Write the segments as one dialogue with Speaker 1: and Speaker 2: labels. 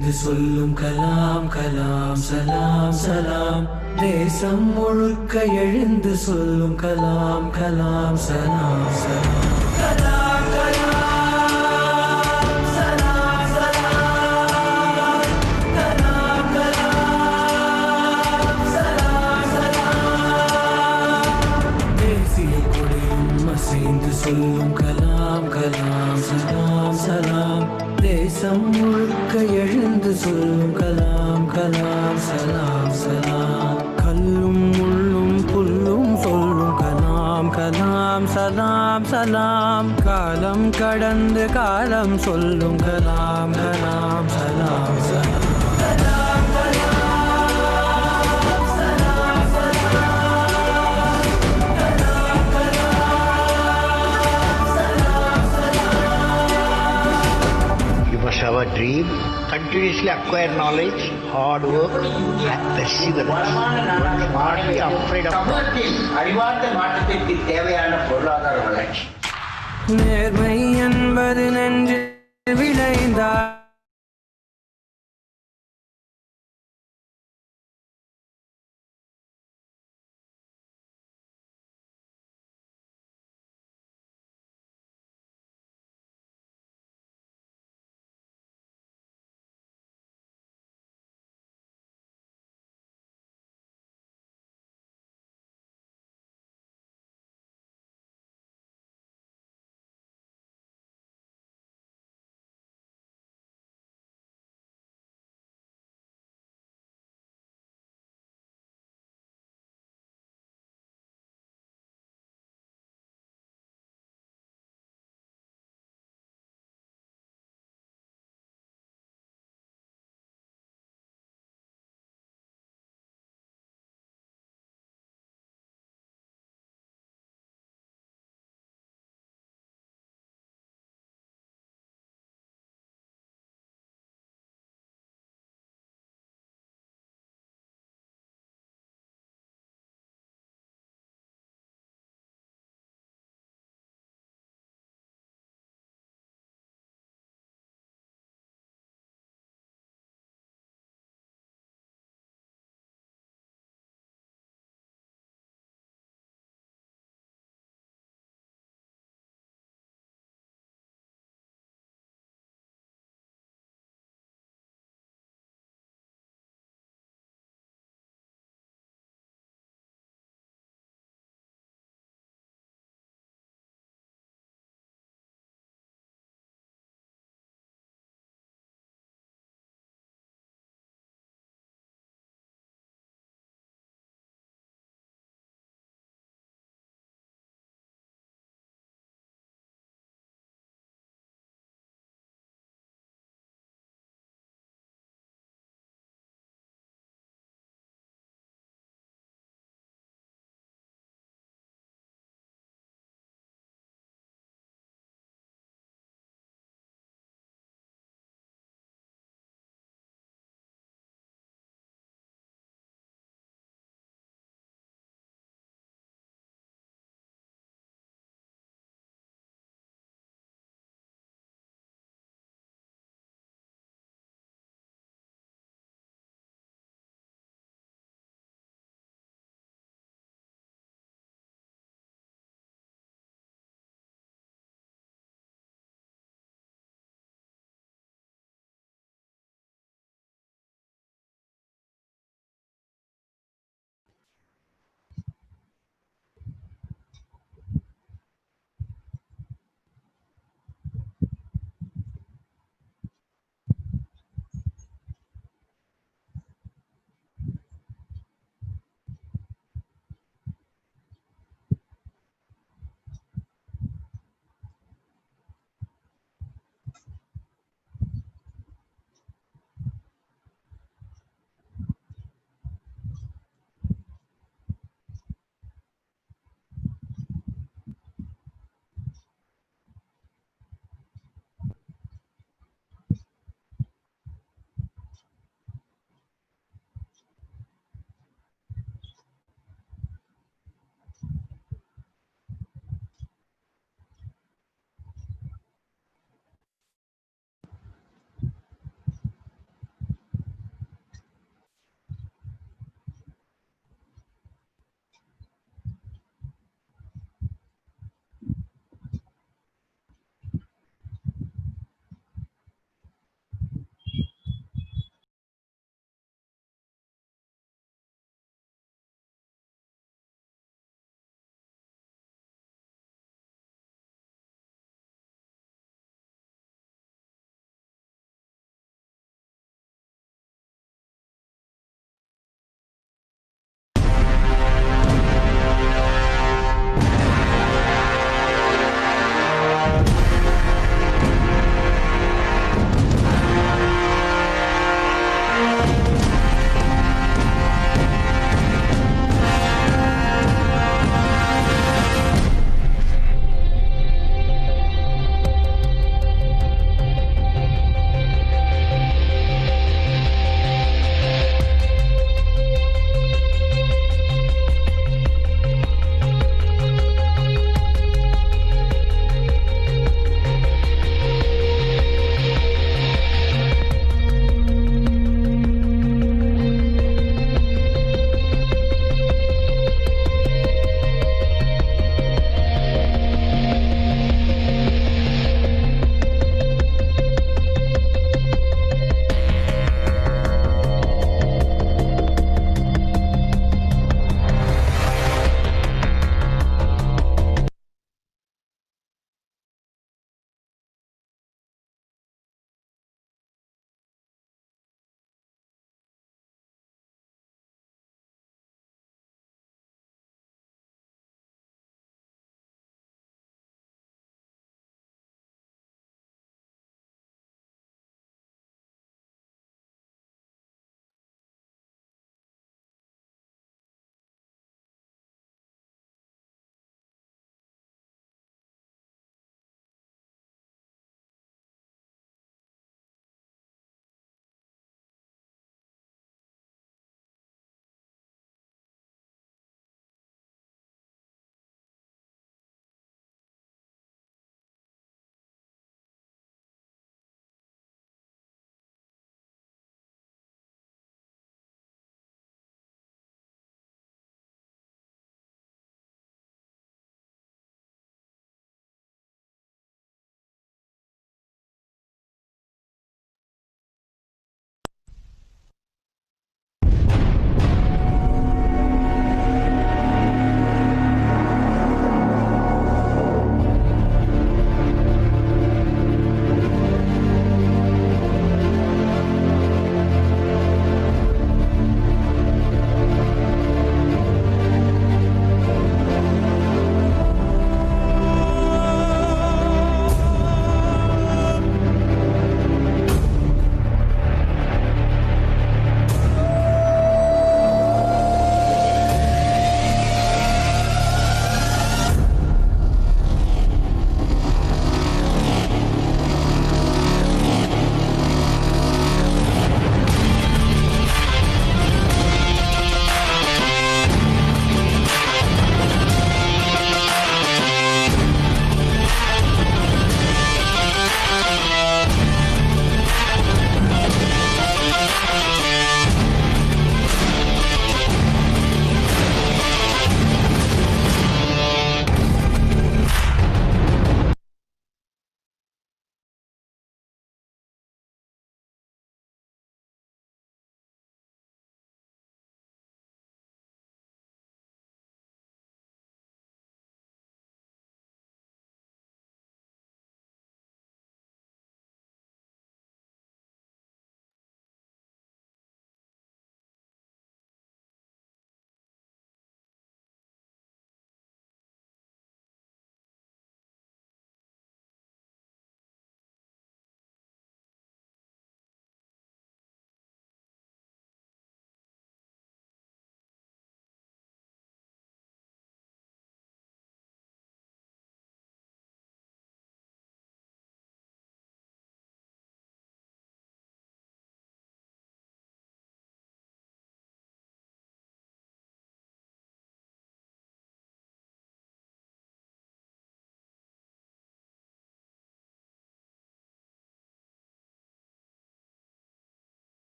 Speaker 1: அசைந்து சொல்லும் கலாம் கலாம் சலாம் சலாம். தேசம் முழுக்க எழுந்து சொல்லும் கலாம் கலாம் சலாம் சலாம். கலாம் கலாம் சலாம் சலாம். கலாம் கலாம் சலாம் சலாம். தேசிய கொடியும் அசைந்து சொல்லும் கலாம் கலாம் சலாம் சலாம். தேசம் முழுக்க எழுந்து சொல்லும் கலாம் கலாம் சலாம் சலாம். கல்லும் முள்ளும் புல்லும் சொல்லும் கலாம் கலாம் சலாம் சலாம். காலம் கடந்து காலம் சொல்லும் கலாம் கலாம் சலாம் சலாம். கலாம் கலாம் சலாம் சலாம். கலாம் கலாம் சலாம் சலாம்.
Speaker 2: You must have a dream, continuously acquire knowledge, hard work, and perseverance. One should not be afraid of
Speaker 3: சமூகத்தில் அறிவார்ந்த மாற்றத்திற்கு தேவையான பொருளாதார வளர்ச்சி.
Speaker 1: நேர்மை என்பது நெஞ்சில் விளைந்தார்.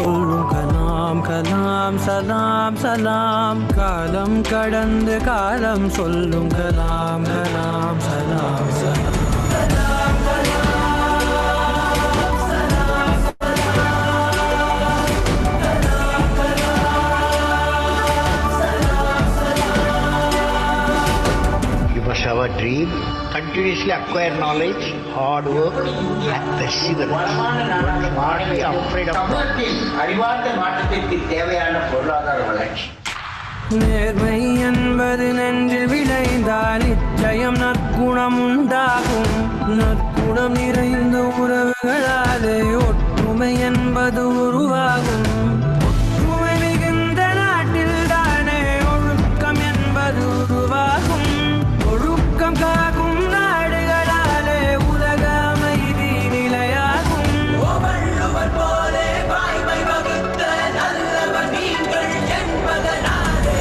Speaker 1: சொல்லும் கலாம் கலாம் சலாம் சலாம் காலம் கடந்து காலம் சொல்லும் கலாம் கலாம் சலாம் சலாம்
Speaker 2: You must have a dream, continuously acquire knowledge, hard work, and perseverance. Not be afraid of
Speaker 3: சமூகத்தின் அறிவார்ந்த மாற்றத்திற்கு தேவையான பொருளாதார வளர்ச்சி
Speaker 1: நேர்மை என்பது நெஞ்சில் விளைந்தால் நிச்சயம் நற்குணம் உண்டாகும். நற்குணம் நிறைந்த உறவுகளாலே ஒற்றுமை என்பது உருவாகும். ஒற்றுமை மிகுந்த நாட்டில் தானே ஒழுக்கம் என்பது உருவாகும். ஒழுக்கம் காக்கும் நாடுகளாலே உலக அமைதி நிலையாகும். வள்ளுவர் போலே வாய்மை வகுத்த நல்லவர் நீங்கள் என்பதனாலே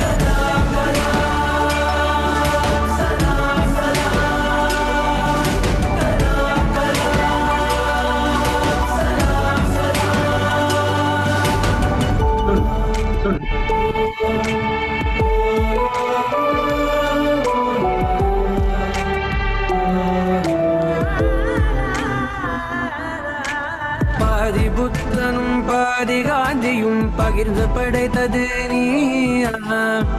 Speaker 1: பாதி புத்தனும் பாதி காந்தியும் பகிர்ந்து படைத்தது நீ.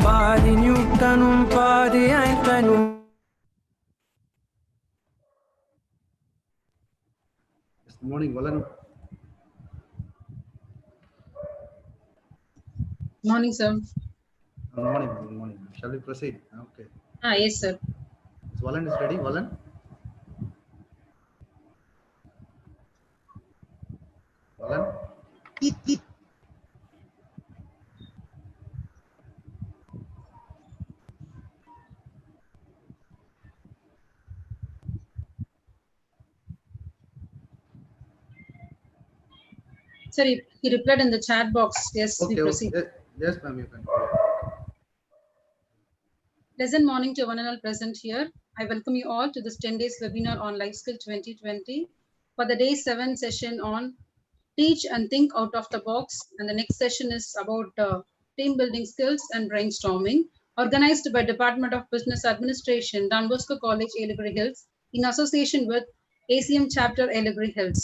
Speaker 1: பாதி நியூட்டனும் பாதி ஐன்ஸ்டைனும்.
Speaker 4: Good morning, Valan.
Speaker 5: Morning, sir.
Speaker 4: Good morning. Good morning. Shall we proceed? Okay.
Speaker 5: Yes, sir.
Speaker 4: So Valan is ready. Valan. Valan.
Speaker 5: Sir, he replied in the chat box. Yes, we
Speaker 4: Okay.
Speaker 5: proceed.
Speaker 4: Okay. Yes, ma'am. You can.
Speaker 5: Pleasant morning to one and all present here. I welcome you all to this 10 days webinar on Life Skill 2020 for the day 7 session on Teach and Think Out of the Box. And the next session is about team building skills and brainstorming, organized by Department of Business Administration, Don Bosco College, Ailaguri Hills, in association with ACM Chapter, Ailaguri Hills.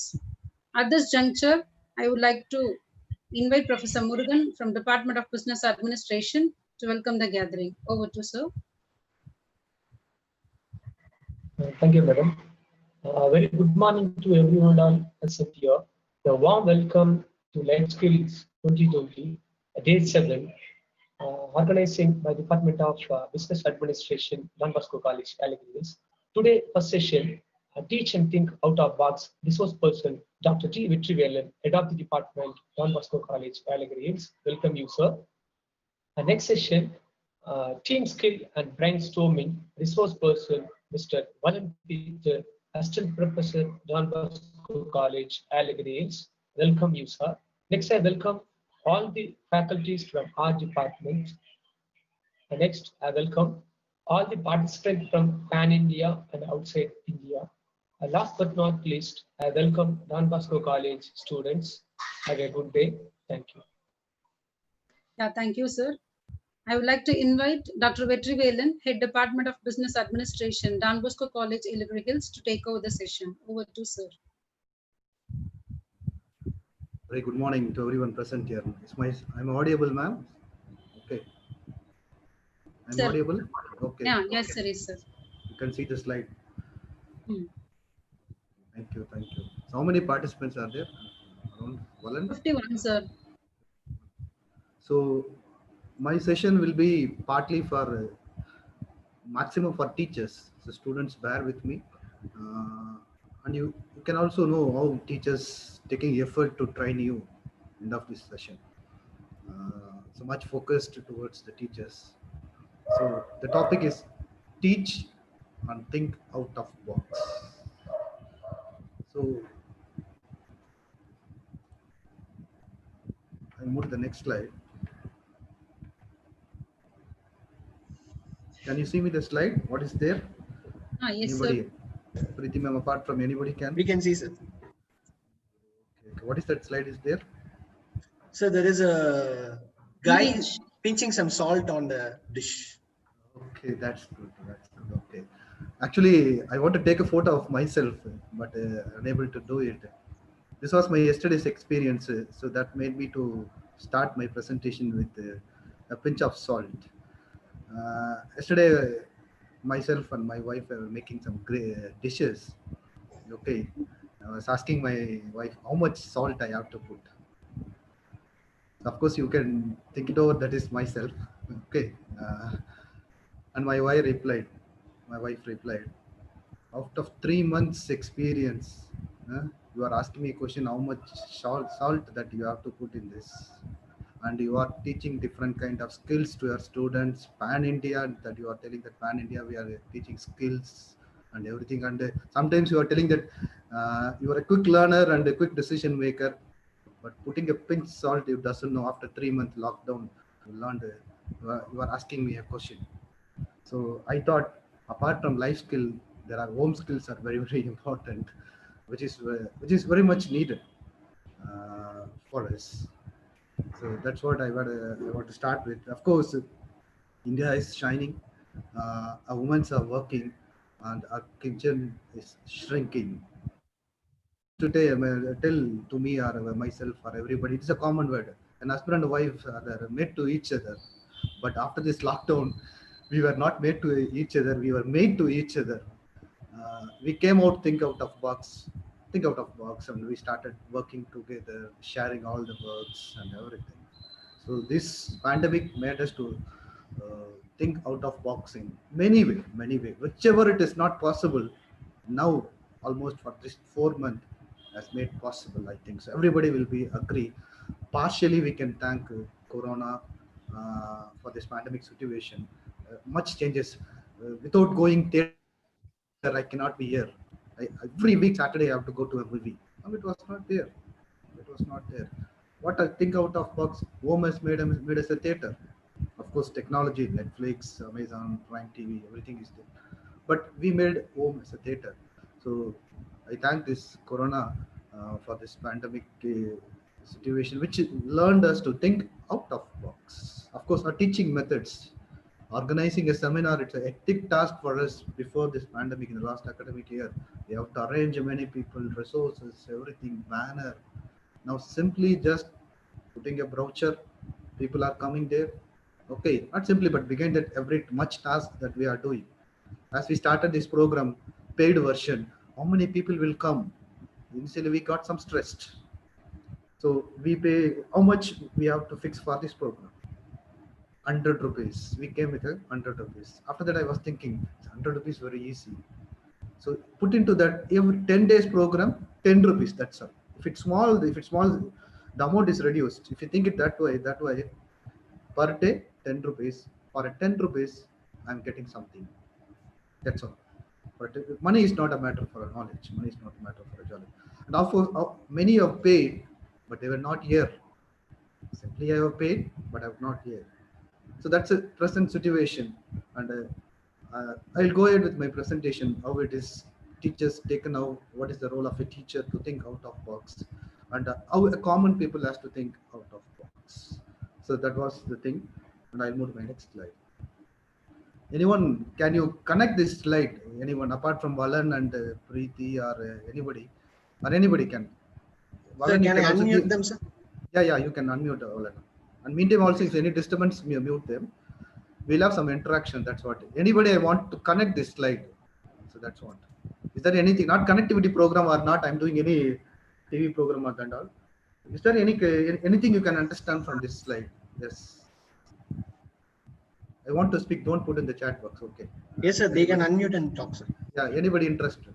Speaker 5: At this juncture, I would like to invite Professor Murugan from Department of Business Administration to welcome the gathering. Over to sir.
Speaker 6: Thank you, madam. Very good morning to everyone all present here. A warm welcome to Life Skills 2020, Day 7, organizing by Department of Business Administration, Don Bosco College, Ailaguri Hills. Today, first session, Teach and Think Out of Box, resource person, Dr. G. Vetrivelan, Head of the Department, Don Bosco College, Ailaguri Hills. Welcome you, sir. Next session, Team Skill and Brainstorming, resource person, Mr. Valan Peter, Assistant Professor, Don Bosco College, Ailaguri Hills. Welcome you, sir. Next, I welcome all the faculties from our department. Next, I welcome all the participants from Pan India and outside India. Last but not least, I welcome Don Bosco College students. Have a good day. Thank you.
Speaker 5: Yeah, thank you, sir. I would like to invite Dr. Vetrivelan, Head Department of Business Administration, Don Bosco College, Ailaguri Hills, to take over the session. Over to sir.
Speaker 4: Very good morning to everyone present here. I'm audible, ma'am. Okay. I'm
Speaker 5: Sir.
Speaker 4: audible. Okay.
Speaker 5: Yeah, yes, sir, yes, sir.
Speaker 4: You can see the slide.
Speaker 5: Hmm.
Speaker 4: Thank you. Thank you. So how many participants are there? Around Valan?
Speaker 5: 51, sir.
Speaker 4: So my session will be partly for maximum for teachers. So students, bear with me. And you can also know how teachers taking effort to train you end of this session. So much focused towards the teachers. So the topic is teach and think out of box. So I move to the next slide. Can you see me the slide? What is there?
Speaker 5: Yes,
Speaker 4: Anybody?
Speaker 5: sir.
Speaker 4: Preeti ma'am, apart from anybody can?
Speaker 7: We can see, sir.
Speaker 4: Okay. What is that slide is there?
Speaker 7: So there is a guy
Speaker 5: Image.
Speaker 7: pinching some salt on the dish.
Speaker 4: Okay, that's good. That's good. Okay. Actually, I want to take a photo of myself, but unable to do it. This was my yesterday's experience, so that made me to start my presentation with a pinch of salt. Yesterday, myself and my wife were making some great dishes. Okay, I was asking my wife how much salt I have to put. Of course, you can think it over. That is myself. Okay, and my wife replied, out of 3 months experience, you are asking me a question how much salt that you have to put in this, and you are teaching different kind of skills to your students pan India, that you are telling that pan India we are teaching skills and everything, and sometimes you are telling that you are a quick learner and a quick decision maker, but putting a pinch salt you doesn't know. After 3 month lockdown you learned, you are asking me a question. So I thought, apart from life skill, there are home skills are very very important, which is very much needed for us. So that's what I want to start with. Of course, India is shining. Our women are working, and our kitchen is shrinking. Today, tell to me or myself or everybody, it's a common word. An husband and wife are made to each other, but after this lockdown, we were not made to each other. We were made to each other. We came out, think out of box, and we started working together, sharing all the works and everything. So this pandemic made us to think out of box in many way. Whichever it is not possible, now almost for this 4 month has made possible. I think so. Everybody will be agree. Partially, we can thank Corona for this pandemic situation. Much changes. Without going theater, I cannot be here. Every week Saturday I have to go to a movie. No, it was not there. It was not there. What I think out of box, home has made us a theater. Of course, technology, Netflix, Amazon, Prime TV, everything is there. But we made home as a theater. So I thank this Corona for this pandemic situation, which learned us to think out of box. Of course, our teaching methods, organizing a seminar, it's a hectic task for us before this pandemic in the last academic year. We have to arrange many people, resources, everything, banner. Now simply just putting a brochure, people are coming there. Okay, not simply, but behind that every much task that we are doing. As we started this program, paid version, how many people will come? Initially we got some stressed. So we pay, how much we have to fix for this program? 100 rupees. We came with 100 rupees. After that, I was thinking 100 rupees very easy. So put into that every 10 days program, 10 rupees. That's all. If it's small, the amount is reduced. If you think it that way, per day 10 rupees. For a 10 rupees, I'm getting something. That's all. But money is not a matter for a knowledge. Money is not a matter for a knowledge. And of course, many have paid, but they were not here. Simply I have paid, but I have not here. So that's a present situation, and I'll go ahead with my presentation. How it is teachers taken out. What is the role of a teacher to think out of box, and how a common people has to think out of box. So that was the thing, and I'll move to my next slide. Anyone, can you connect this slide? Anyone apart from Valan and Preeti or anybody, or anybody can.
Speaker 7: Sir,
Speaker 4: Valan,
Speaker 7: can I
Speaker 4: also
Speaker 7: unmute them, sir?
Speaker 4: Yeah, you can unmute Valan. And meantime, also, if any disturbance, mute them. We'll have some interaction. That's what. Anybody, I want to connect this slide. So that's what. Is there anything, not connectivity program or not? I'm doing any TV program or and all. Is there anything you can understand from this slide? Yes. I want to speak. Don't put in the chat box. Okay.
Speaker 7: Yes, sir. They can unmute and talk, sir.
Speaker 4: Yeah. Anybody interested?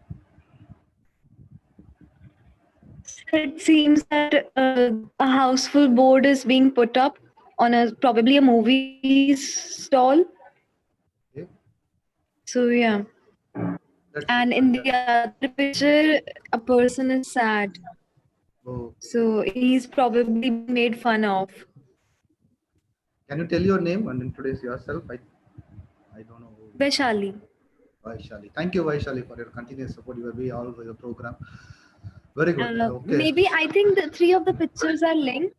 Speaker 8: It seems that a houseful board is being put up on probably a movie stall.
Speaker 4: Okay.
Speaker 8: So yeah. And in the other picture, a person is sad.
Speaker 4: Oh.
Speaker 8: So he's probably made fun of.
Speaker 4: Can you tell your name and introduce yourself? I don't know.
Speaker 8: Vaishali.
Speaker 4: Vaishali. Thank you, Vaishali, for your continuous support. You will be all over your program. Very good. Okay.
Speaker 8: Maybe I think the 3 of the pictures are linked.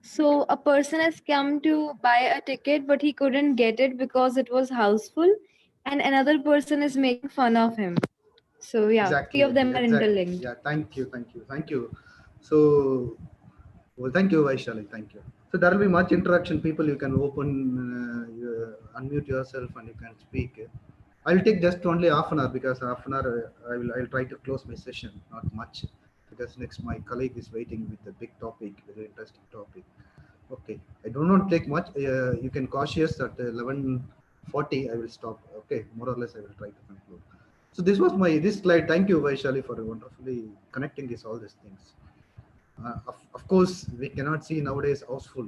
Speaker 8: So a person has come to buy a ticket, but he couldn't get it because it was houseful, and another person is making fun of him. So yeah, three
Speaker 4: Exactly,
Speaker 8: of them are
Speaker 4: exactly.
Speaker 8: interlinked.
Speaker 4: Yeah, thank you. So, well, thank you, Vaishali, thank you. So there will be much interaction. People, you can open, unmute yourself, and you can speak. I will take just only half an hour because half an hour I will try to close my session. Not much because next my colleague is waiting with a big topic, very interesting topic. Okay, I do not take much. You can cautious at 11:40. I will stop. Okay, more or less I will try to conclude. So this was my this slide. Thank you, Vaishali, for wonderfully connecting this all these things. Of course, we cannot see nowadays houseful.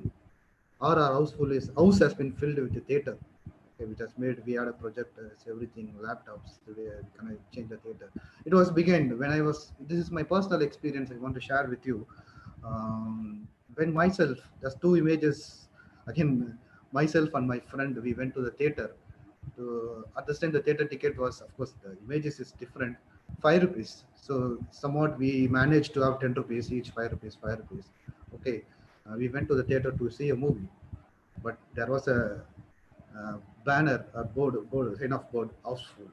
Speaker 4: Our houseful is house has been filled with the theater, okay, which has made we had a projector, everything, laptops. Today, can I change the theater? It was began when I was. This is my personal experience. I want to share with you. When myself, there's two images. Again, myself and my friend, we went to the theater. To understand the theater ticket was, of course, the images is different. 5 rupees. So somewhat we managed to have 10 rupees each, 5 rupees, 5 rupees. Okay, we went to the theater to see a movie, but there was a banner, a board, sign off board, houseful.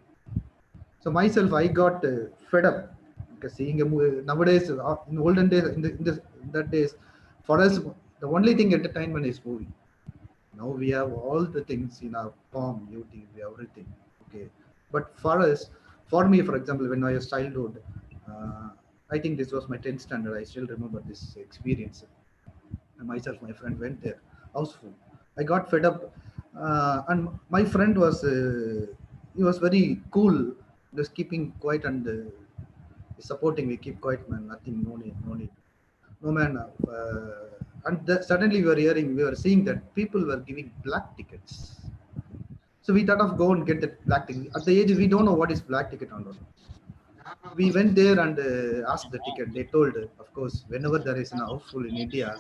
Speaker 4: So myself, I got fed up because seeing a movie nowadays. In olden days, in that days, for us, the only thing entertainment is movie. Now we have all the things in our palm, YouTube, everything. Okay, but for us, for me, for example, when I was childhood, uh, I think this was my 10th standard. I still remember this experience. And myself, my friend went there, houseful. I got fed up, and my friend was he was very cool, just keeping quiet and supporting me. Keep quiet, man. Nothing, no need, no need. No man. And suddenly we were seeing that people were giving black tickets. So we thought of go and get the black ticket. At the age we don't know what is black ticket or not. We went there and asked the ticket. They told, of course, whenever there is an houseful in India,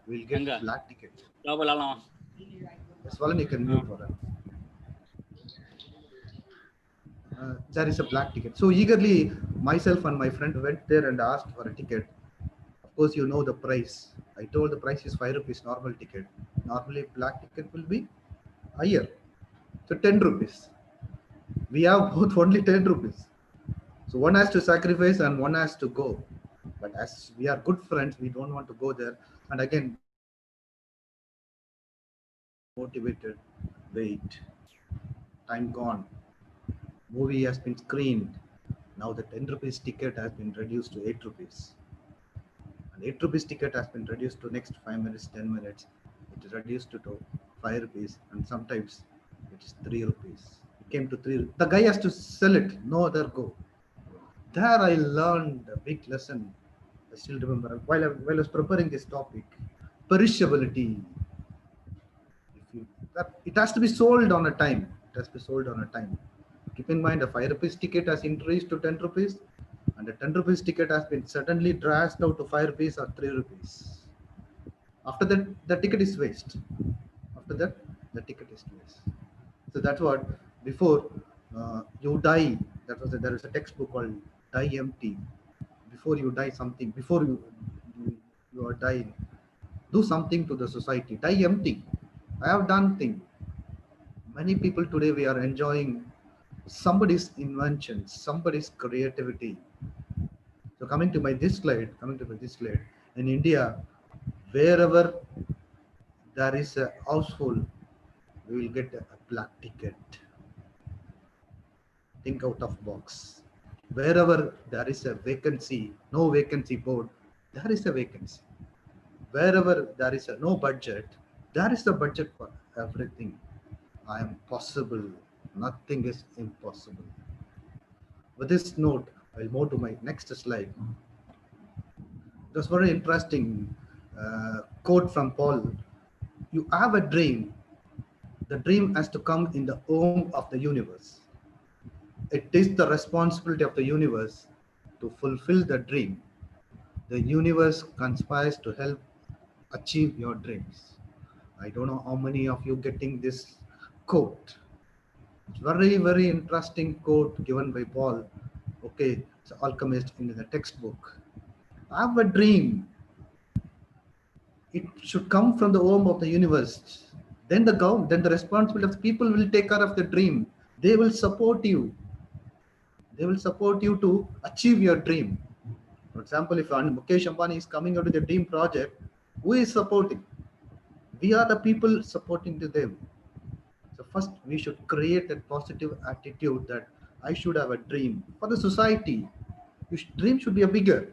Speaker 4: we'll get black ticket. That's one you can mute for that. There is a black ticket. So eagerly, myself and my friend went there and asked for a ticket. Of course, you know the price. I told the price is 5 rupees normal ticket. Normally, black ticket will be higher. So 10 rupees. We have both only 10 rupees. So one has to sacrifice and one has to go. But as we are good friends, we don't want to go there. And again, motivated, wait, time gone. Movie has been screened. Now the 10 rupees ticket has been reduced to 8 rupees. And 8 rupees ticket has been reduced to next 5 minutes, 10 minutes. It is reduced to 5 rupees and sometimes it is 3 rupees. It came to 3. The guy has to sell it, no other go. There I learned a big lesson. I still remember while I was preparing this topic, perishability. It has to be sold on a time. It has to be sold on a time. Keep in mind, a 5 rupees ticket has increased to 10 rupees, and a 10 rupees ticket has been suddenly drashed out to 5 rupees or 3 rupees. After that, the ticket is waste. After that, the ticket is waste. So that's what before you die. There is a textbook called Die Empty. Before you die, something. Before you are dying, do something to the society. Die empty. I have done thing. Many people today we are enjoying somebody's invention, somebody's creativity. So coming to this slide, in India, wherever there is a houseful, we will get a black ticket. Think out of box. Wherever there is a vacancy, no vacancy board, there is a vacancy. Wherever there is a no budget, there is a budget for everything. I am possible. Nothing is impossible. With this note, I'll move to my next slide. It was very interesting quote from Paul. You have a dream. The dream has to come in the home of the universe. It is the responsibility of the universe to fulfill the dream. The universe conspires to help achieve your dreams. I don't know how many of you getting this quote. It's very, very interesting quote given by Paul. Okay, it's alchemist in the textbook. I have a dream. it should come from the home of the universe. Then then the responsibility of the people will take care of the dream. They will support you. They will support you to achieve your dream. For example, if Mukesh Ambani is coming out with a dream project, who is supporting? We are the people supporting to them. So first, we should create a positive attitude that I should have a dream for the society. Your dream should be a bigger.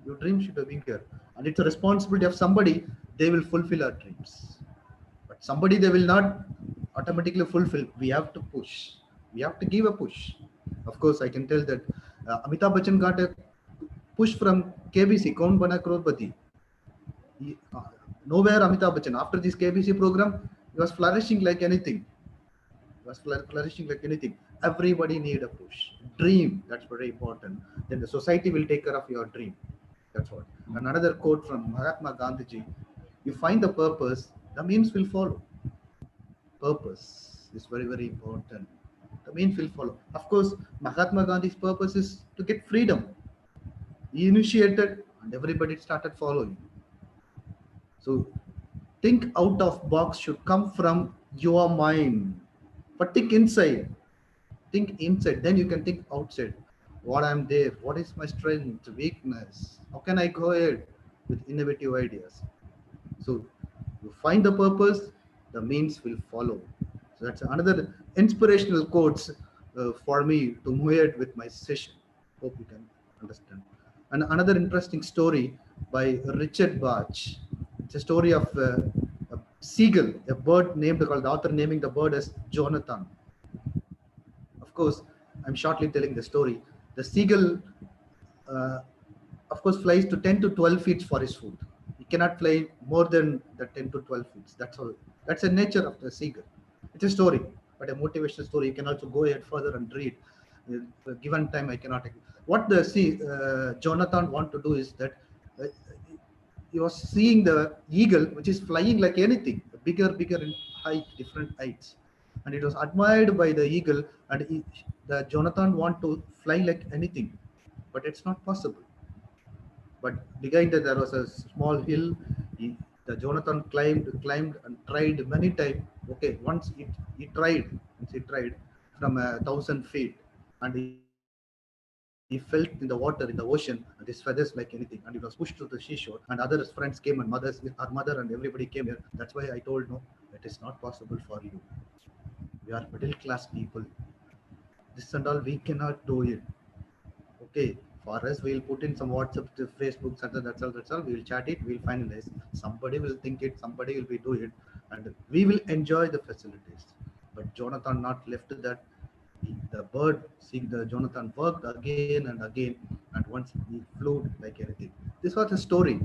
Speaker 4: Your dream should be bigger, and it's a responsibility of somebody. They will fulfill our dreams, but somebody they will not automatically fulfill. We have to push. We have to give a push. Of course, I can tell that Amitabh Bachchan got a push from KBC, Kaun Bana Crorepati. Nowhere Amitabh Bachchan, after this KBC program, he was flourishing like anything. He was flourishing like anything. Everybody need a push. Dream, that's very important. Then the society will take care of your dream. That's what. And another quote from Mahatma Gandhi: you find the purpose, the means will follow. Purpose is very, very important. The means will follow. Of course, Mahatma Gandhi's purpose is to get freedom. He initiated and everybody started following. So think out of box should come from your mind. But think inside. Think inside. Then you can think outside. What I'm there? What is my strength, weakness? How can I go ahead with innovative ideas? So you find the purpose, the means will follow. So that's another inspirational quotes for me to move ahead with my session. Hope you can understand. And another interesting story by Richard Bach. It's a story of a seagull, a bird named, the author naming the bird as Jonathan. Of course, I'm shortly telling the story. The seagull, of course, flies to 10 to 12 feet for his food. He cannot fly more than the 10 to 12 feet. That's all. That's the nature of the seagull. It's a story, but a motivational story. You can also go ahead further and read. Given time, I cannot. What the Jonathan want to do is that he was seeing the eagle, which is flying like anything, bigger in height, different heights, and it was admired by the eagle. And the Jonathan want to fly like anything, but it's not possible. But behind that there was a small hill. The Jonathan climbed and tried many times. Okay, once he tried from 1,000 feet, and he felt in the water, in the ocean, and his feathers like anything, and he was pushed to the seashore. And other friends came, and our mother and everybody came here. That's why I told, no, it is not possible for you. We are middle class people. This and all, we cannot do it. Okay, for us, we'll put in some WhatsApp, to Facebook, that's all. We'll chat it, we'll find this. Somebody will think it, somebody will be doing it, and we will enjoy the facilities. But Jonathan not left that. The bird, seeing the Jonathan worked again and again, and once he flew like anything. This was a story.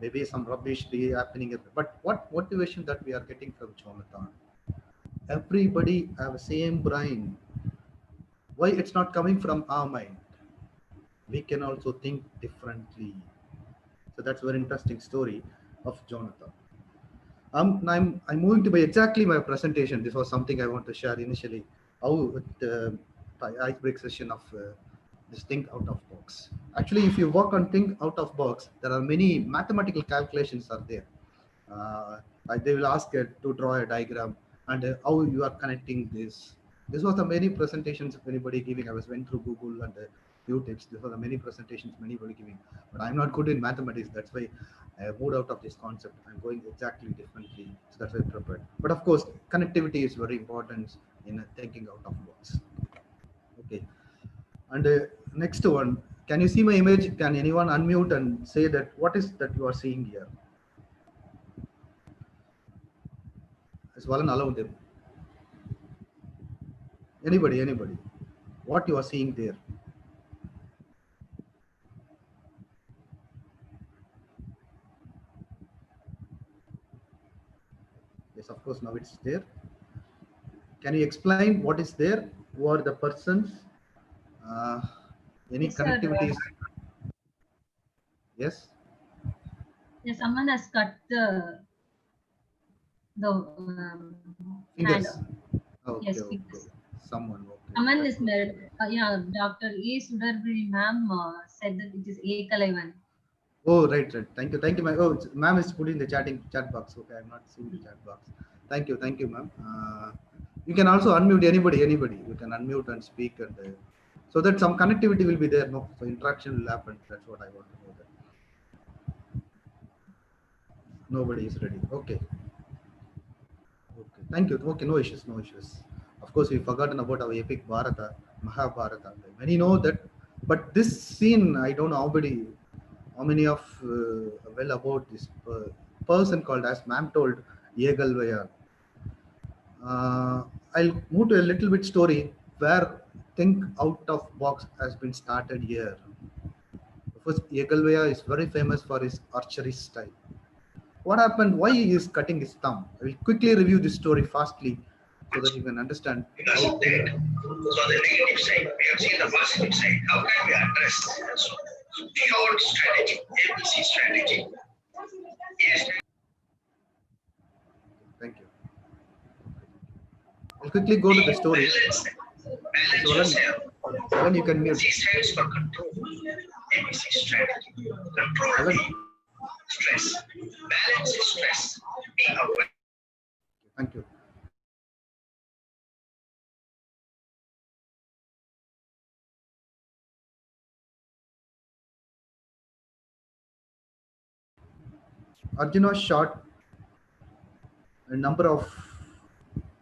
Speaker 4: Maybe some rubbish happening, but what motivation that we are getting from Jonathan? Everybody have the same brain. Why it's not coming from our mind? We can also think differently. So that's a very interesting story of Jonathan. I'm moving to exactly my presentation. This was something I want to share initially. How the icebreaker session of this think out of box. Actually, if you work on think out of box, there are many mathematical calculations are there. They will ask to draw a diagram and how you are connecting this. This was the many presentations of anybody giving. I went through Google and YouTube's. These were the many presentations anybody giving. But I'm not good in mathematics. That's why I moved out of this concept. I'm going exactly differently. So that's why I prepared. But of course, connectivity is very important in thinking out of box. Okay. And next one, can you see my image? Can anyone unmute and say that what is that you are seeing here? Is Valan allowed them? Anybody? What you are seeing there? Yes, of course, now it's there. Can you explain what is there? Who are the persons? Any
Speaker 9: Yes, sir.
Speaker 4: connectivities? Yes.
Speaker 9: Yes, someone has cut the
Speaker 4: Fingers.
Speaker 9: hand.
Speaker 4: Okay,
Speaker 9: Yes,
Speaker 4: okay.
Speaker 9: fingers.
Speaker 4: Someone. Okay.
Speaker 9: Someone is yeah, Dr. E. Sudarbri ma'am said that it is Ekalaivan.
Speaker 4: Oh, right, right. Thank you. Thank you, ma'am. Oh, ma'am is putting the chat box. Okay, I'm not seeing the chat box. Thank you, ma'am. You can also unmute anybody. You can unmute and speak, and so that some connectivity will be there. No, so interaction will happen. That's what I want to know. That nobody is ready. Okay. Okay. Thank you. Okay, no issues, no issues. Of course, we've forgotten about our epic Bharata, Mahabharata. Many know that, but this scene, I don't know how many of well about this person called, as ma'am told, Yegalvaya. I'll move to a little bit story where think out of box has been started here. Of course, Yegalvaya is very famous for his archery style. What happened? Why he is cutting his thumb? I will quickly review this story fastly so that you can understand.
Speaker 10: Because of that, so the negative side, we have seen the positive side. How can we address so pure strategy, ABC strategy? Yes.
Speaker 4: Thank you. I'll quickly go to the story.
Speaker 10: Balance yourself.
Speaker 4: You can mute.
Speaker 10: C stands for control. ABC strategy. Control the stress. Balance stress. Be aware.
Speaker 4: Thank you. Arjuna shot a number of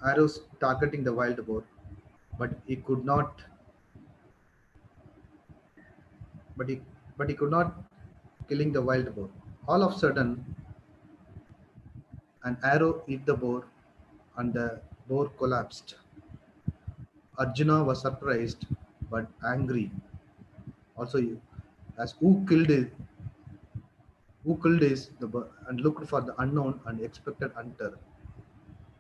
Speaker 4: arrows targeting the wild boar, but he could not. But he could not killing the wild boar. All of a sudden, an arrow hit the boar, and the boar collapsed. Arjuna was surprised but angry. Also, as who killed it? Who killed is the bird, and looked for the unknown and expected hunter.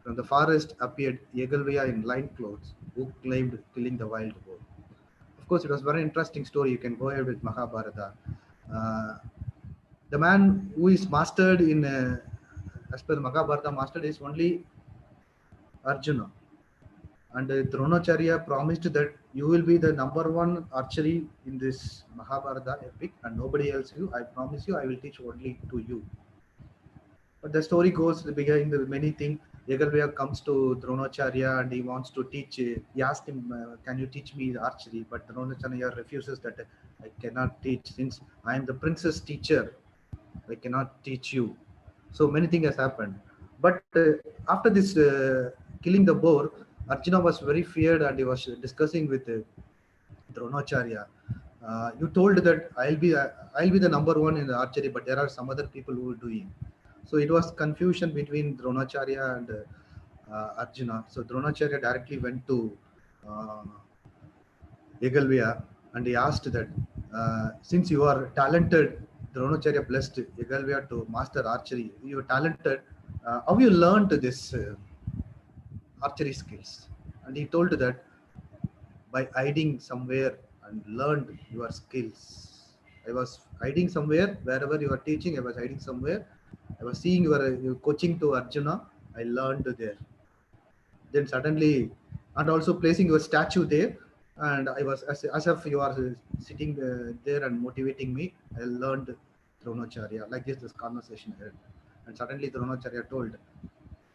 Speaker 4: From the forest appeared Yegalvaya in line clothes, who claimed killing the wild boar. Of course, it was a very interesting story. You can go ahead with Mahabharata. The man who is mastered in, as per Mahabharata, mastered is only Arjuna. And Dronacharya promised that you will be the #1 archery in this Mahabharata epic, and nobody else. I promise you, I will teach only to you. But the story goes behind the many things. Yegalvaya comes to Dronacharya and he wants to teach. He asked him, "Can you teach me the archery?" But Dronacharya refuses that. I cannot teach, since I am the princess teacher. I cannot teach you. So many things has happened. But after this killing the boar, Arjuna was very feared and he was discussing with Dronacharya. You told that I'll be the #1 in the archery, but there are some other people who are doing. So it was confusion between Dronacharya and Arjuna. So Dronacharya directly went to Yegalvaya and he asked that since you are talented, Dronacharya blessed Yegalvaya to master archery. You are talented. How you learned this archery skills? And he told that by hiding somewhere and learned your skills. I was hiding somewhere, wherever you are teaching, I was hiding somewhere. I was seeing your coaching to Arjuna. I learned there. Then suddenly, and also placing your statue there, and I was as if you are sitting there and motivating me. I learned Dronacharya. Like this conversation here. And suddenly Dronacharya told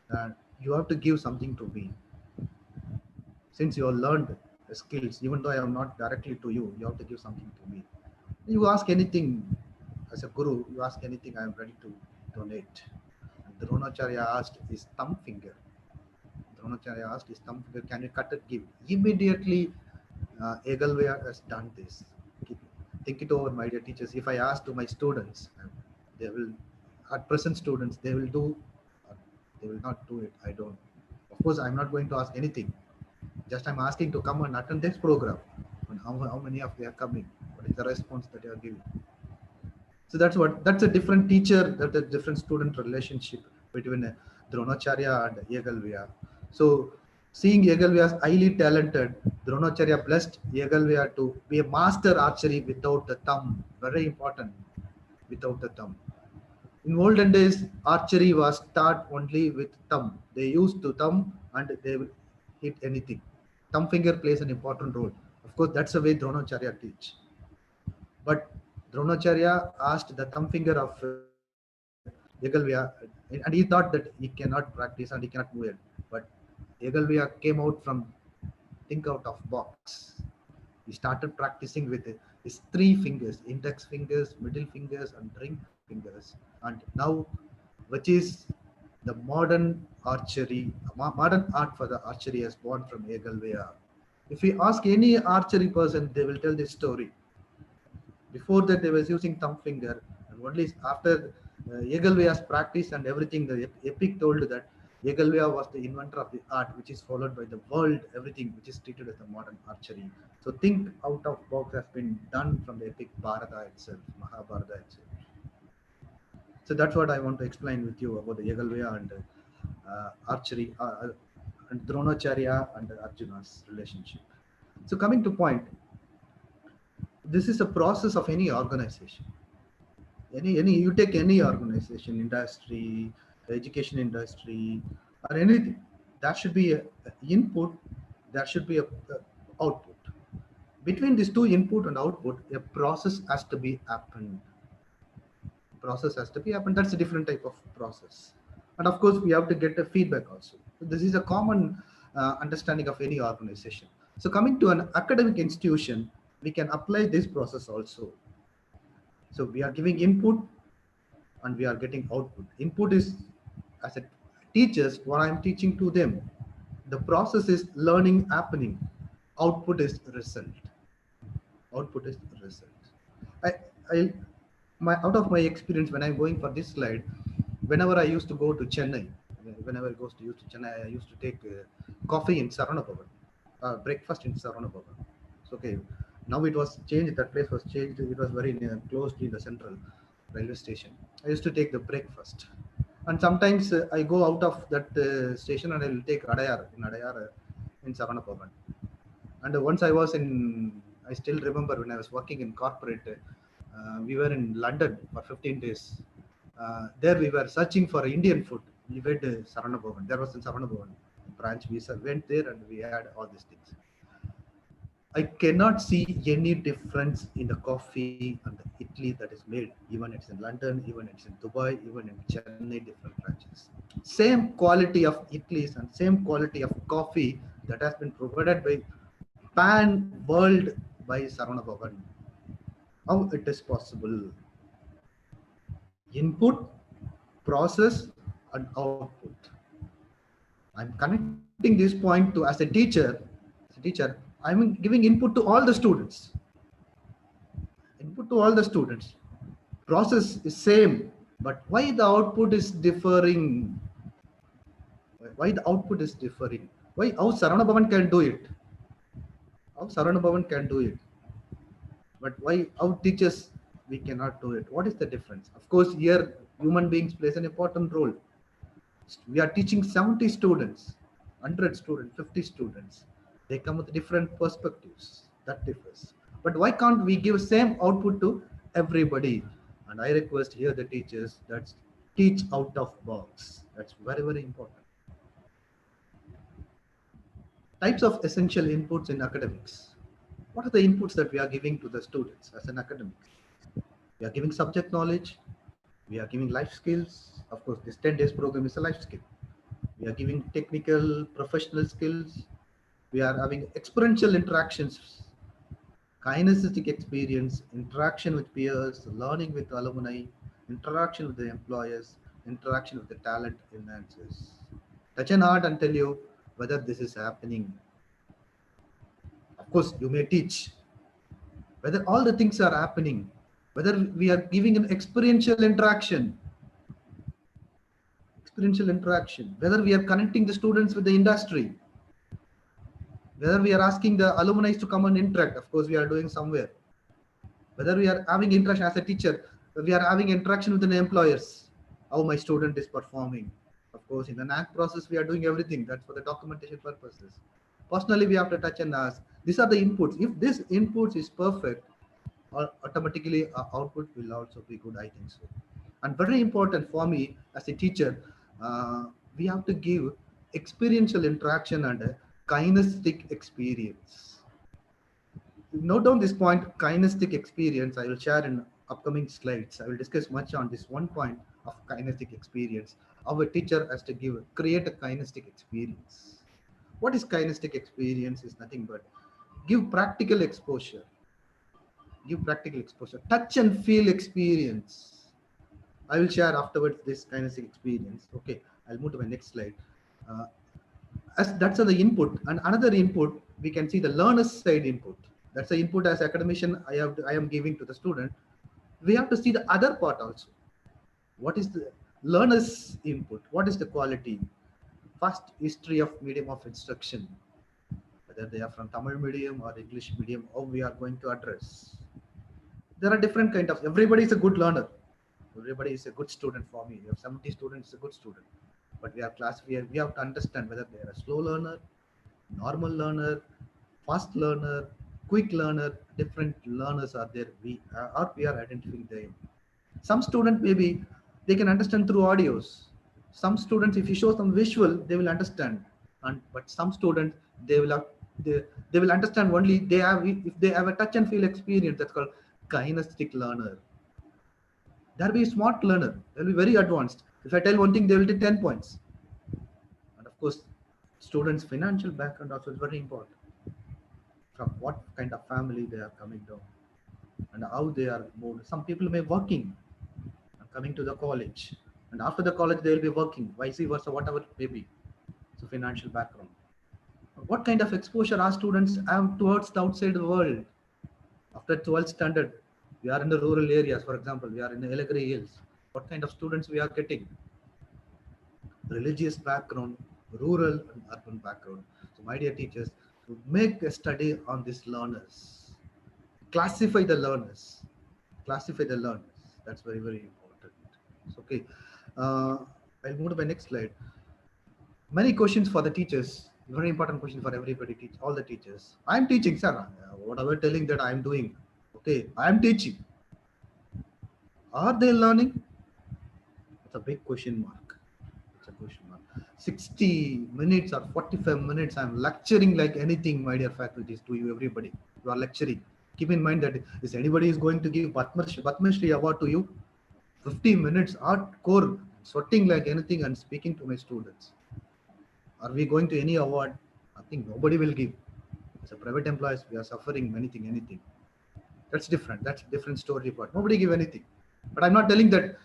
Speaker 4: that you have to give something to me. Since you have learned the skills, even though I am not directly to you, you have to give something to me. You ask anything as a guru, you ask anything, I am ready to donate. And Dronacharya asked his thumb finger. Dronacharya asked his thumb finger, can you cut it, give? Immediately, Yegalvaya has done this. Think it over, my dear teachers. If I ask to my students, they will, at present students, they will do, they will not do it. I don't. Of course, I'm not going to ask anything. Just I'm asking to come and attend this program. And how many of you are coming? What is the response that you are giving? So that's a different teacher, that's a different student relationship between Dronacharya and Yegalvaya. So seeing Yegalvaya as highly talented, Dronacharya blessed Yegalvaya to be a master archery without the thumb. Very important, without the thumb. In olden days, archery was taught only with thumb. They used to thumb and they will hit anything. Thumb finger plays an important role. Of course, that's the way Dronacharya teach. But Dronacharya asked the thumb finger of Yegalvya, and he thought that he cannot practice and he cannot move it. But Yegalvya came out from think out of box. He started practicing with his 3 fingers, index fingers, middle fingers, and ring fingers. And now, which is the modern archery, modern art for the archery has born from Yegalvya. If we ask any archery person, they will tell this story. Before that, they was using thumb finger, and only after Yegalvya's practice and everything, the epic told that Yegalvya was the inventor of the art, which is followed by the world, everything which is treated as the modern archery. So think out of box has been done from the epic Bharata itself, Mahabharata itself. So that's what I want to explain with you about the Yegalvya and archery and Dronacharya and Arjuna's relationship. So coming to point, this is a process of any organization. You take any organization, industry, education industry, or anything, that should be a input, there should be a output. Between these 2 input and output, a process has to be happened. Process has to be happened. That's a different type of process. And of course, we have to get a feedback also. So this is a common understanding of any organization. So coming to an academic institution, we can apply this process also. So we are giving input and we are getting output. Input is, as a teachers, what I'm teaching to them. The process is learning happening. Output is result. Output is result. Out of my experience, when I'm going for this slide, whenever I used to go to Chennai, I used to take coffee in Saravana Bhavan, breakfast in Saravana Bhavan. So, okay, now it was changed, that place was changed, it was very close to the central railway station. I used to take the breakfast. And sometimes I go out of that station and I will take Adayar in Saravana Bhavan. And once I was I still remember when I was working in corporate, we were in London for 15 days. There we were searching for Indian food. We went to Saravana Bhavan. There was in Saravana Bhavan branch. We went there and we had all these things. I cannot see any difference in the coffee and the idli that is made. Even it's in London, even it's in Dubai, even in Chennai, different branches. Same quality of idlis and same quality of coffee that has been provided by pan world by Saravana Bhavan. How it is possible? Input, process, and output. I'm connecting this point to as a teacher, I'm giving input to all the students. Input to all the students. Process is same, but why the output is differing? Why the output is differing? Why how Saravana Bhavan can do it? How Saravana Bhavan can do it? But why our teachers we cannot do it? What is the difference? Of course, here human beings plays an important role. We are teaching 70 students, 100 students, 50 students. They come with different perspectives. That differs. But why can't we give same output to everybody? And I request here the teachers that teach out of box. That's very, very important. Types of essential inputs in academics. What are the inputs that we are giving to the students as an academic? We are giving subject knowledge. We are giving life skills. Of course, this 10 days program is a life skill. We are giving technical, professional skills. We are having experiential interactions, kinesthetic experience, interaction with peers, learning with alumni, interaction with the employers, interaction with the talent enhancers. Touch an heart and tell you whether this is happening. Of course, you may teach whether all the things are happening, whether we are giving an experiential interaction, whether we are connecting the students with the industry, whether we are asking the alumni to come and interact. Of course, we are doing somewhere. Whether we are having interaction as a teacher, we are having interaction with the employers, how my student is performing. Of course, in the NAAC process, we are doing everything. That's for the documentation purposes. Personally, we have to touch and ask. These are the inputs. If this inputs is perfect, automatically our output will also be good, I think so. And very important for me as a teacher, we have to give experiential interaction and a kinesthetic experience. Note down this point, kinesthetic experience. I will share in upcoming slides, I will discuss much on this one point of kinesthetic experience. Our teacher has to create a kinesthetic experience. What is kinesthetic experience? Is nothing but give practical exposure. Give practical exposure. Touch and feel experience. I will share afterwards this kinesthetic experience. Okay, I'll move to my next slide. As that's the input, and another input we can see the learner's side input. That's the input as academician I am giving to the student. We have to see the other part also. What is the learner's input? What is the quality? First, history of medium of instruction, whether they are from Tamil medium or English medium, how we are going to address. There are different kind of, everybody is a good learner. Everybody is a good student for me. You have 70 students, a good student. But we have to understand whether they are a slow learner, normal learner, fast learner, quick learner. Different learners are there. We are identifying them. Some students maybe they can understand through audios. Some students, if you show them visual, they will understand. But some students they will understand only if they have a touch and feel experience. That's called kinesthetic learner. There will be a smart learner. They will be very advanced. If I tell one thing, they will take 10 points. And of course, students' financial background also is very important. From what kind of family they are coming down and how they are moved. Some people may be working and coming to the college. And after the college, they will be working, vice versa, whatever it may be. So financial background. What kind of exposure our students have towards the outside world? After 12th standard, we are in the rural areas, for example, we are in the Elagri Hills. What kind of students we are getting? Religious background, rural and urban background. So my dear teachers, make a study on these learners. Classify the learners. Classify the learners. That's very, very important. So, okay. I'll move to my next slide. Many questions for the teachers. Very important question for everybody, all the teachers. I'm teaching, sir. Whatever telling that I'm doing. Okay, I'm teaching. Are they learning? It's a big question mark. It's a question mark. 60 minutes or 45 minutes, I'm lecturing like anything, my dear faculties, to you, everybody. You are lecturing. Keep in mind that if anybody is going to give Padma Shri Award to you, 50 minutes hardcore, sweating like anything and speaking to my students. Are we going to any award? I think nobody will give. As a private employees, we are suffering anything. That's different. That's a different story. But nobody give anything. But I'm not telling that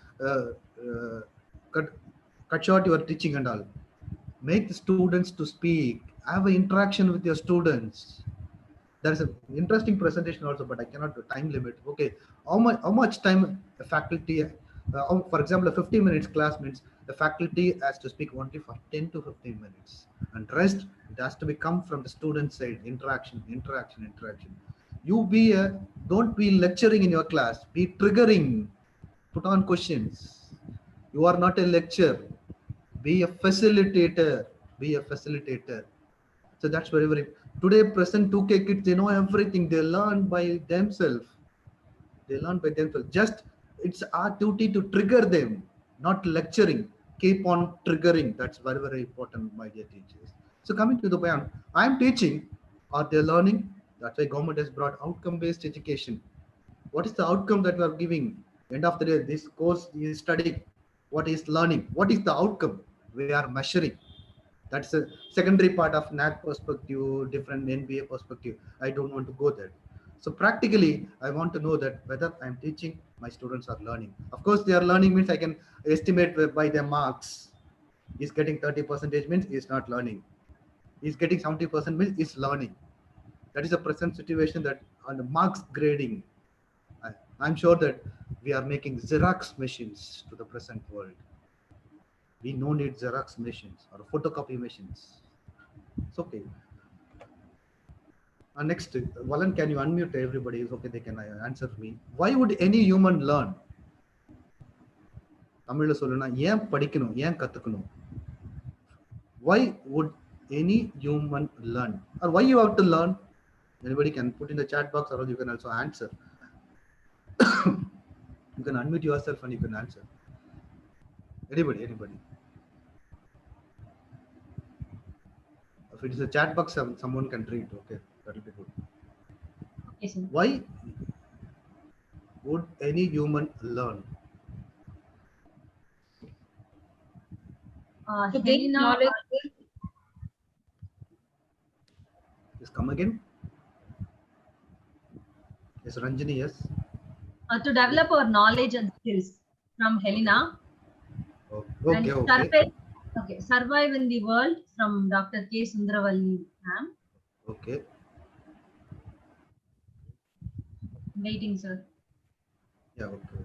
Speaker 4: cut short your teaching and all. Make the students to speak. Have an interaction with your students. There is an interesting presentation also, but I cannot do time limit. Okay, how much time the faculty? For example, a 50 minutes class means the faculty has to speak only for 10 to 15 minutes, and rest it has to come from the student side. Interaction. You don't be lecturing in your class. Be triggering. Put on questions. You are not a lecturer. Be a facilitator. So that's very, very. Today, present 2K kids, they know everything. They learn by themselves. Just it's our duty to trigger them, not lecturing. Keep on triggering. That's very, very important, my dear teachers. So coming to the point, I'm teaching. Are they learning? That's why government has brought outcome-based education. What is the outcome that we are giving? End of the day, this course is studying. What is learning? What is the outcome? We are measuring. That's a secondary part of NAC perspective, different NBA perspective. I don't want to go there. So practically, I want to know that whether I'm teaching, my students are learning. Of course, they are learning means I can estimate by their marks. He's getting 30% means he's not learning. He's getting 70% means he's learning. That is a present situation that on the marks grading, I'm sure that we are making Xerox machines to the present world. We don't need Xerox machines or photocopy machines. It's okay. Next, Valan, can you unmute everybody? It's okay, they can answer me. Why would any human learn? Why would any human learn? Or why you have to learn? Anybody can put in the chat box, or you can also answer. You can unmute yourself and you can answer. Anybody. If it is a chat box, someone can read. Okay, that will be good.
Speaker 9: Okay, sir.
Speaker 4: Why would any human learn?
Speaker 5: To gain
Speaker 9: Helena,
Speaker 5: knowledge.
Speaker 4: Just come again. Yes, Ranjini, yes.
Speaker 9: to develop our knowledge and skills from Helena.
Speaker 4: Okay,
Speaker 9: And
Speaker 4: okay.
Speaker 9: survive in the world from Dr. K. Sundravalli ma'am.
Speaker 4: Okay.
Speaker 9: Waiting, sir.
Speaker 4: Yeah, okay.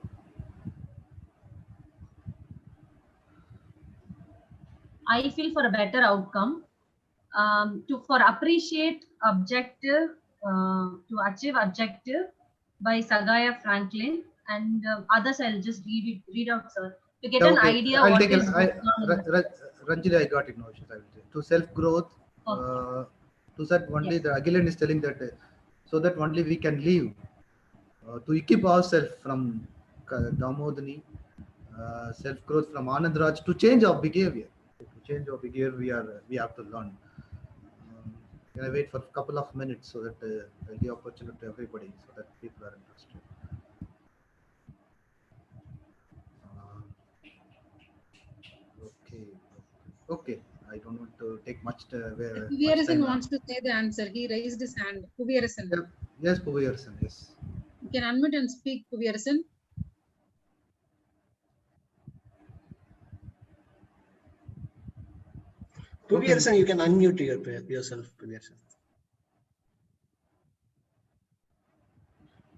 Speaker 9: I feel for a better outcome. For appreciate objective, to achieve objective by Sagaya Franklin, and others I'll just read out, sir. To get
Speaker 4: Yeah,
Speaker 9: an
Speaker 4: okay.
Speaker 9: idea
Speaker 4: I'll
Speaker 9: what
Speaker 4: take
Speaker 9: is
Speaker 4: it.
Speaker 9: going on in the-
Speaker 4: Ranjini, I got it. No issues. I will say. To self growth. To that only
Speaker 9: Yes.
Speaker 4: the Agilan is telling that so that only we can live. To equip ourselves from Damodani, self growth from Anandraj to change our behavior. To change our behavior, we have to learn. Can I wait for a couple of minutes so that I'll give opportunity to everybody so that people are interested. Okay. Okay. I don't want to take much
Speaker 5: Puviyarasan
Speaker 4: time.
Speaker 5: wants to say the answer. He raised his hand. Puviyarasan.
Speaker 4: Yes, Puviyarasan, yes.
Speaker 5: You can unmute and speak, Puviyarasan.
Speaker 7: Puviyarasan, you can unmute yourself, Puviyarasan.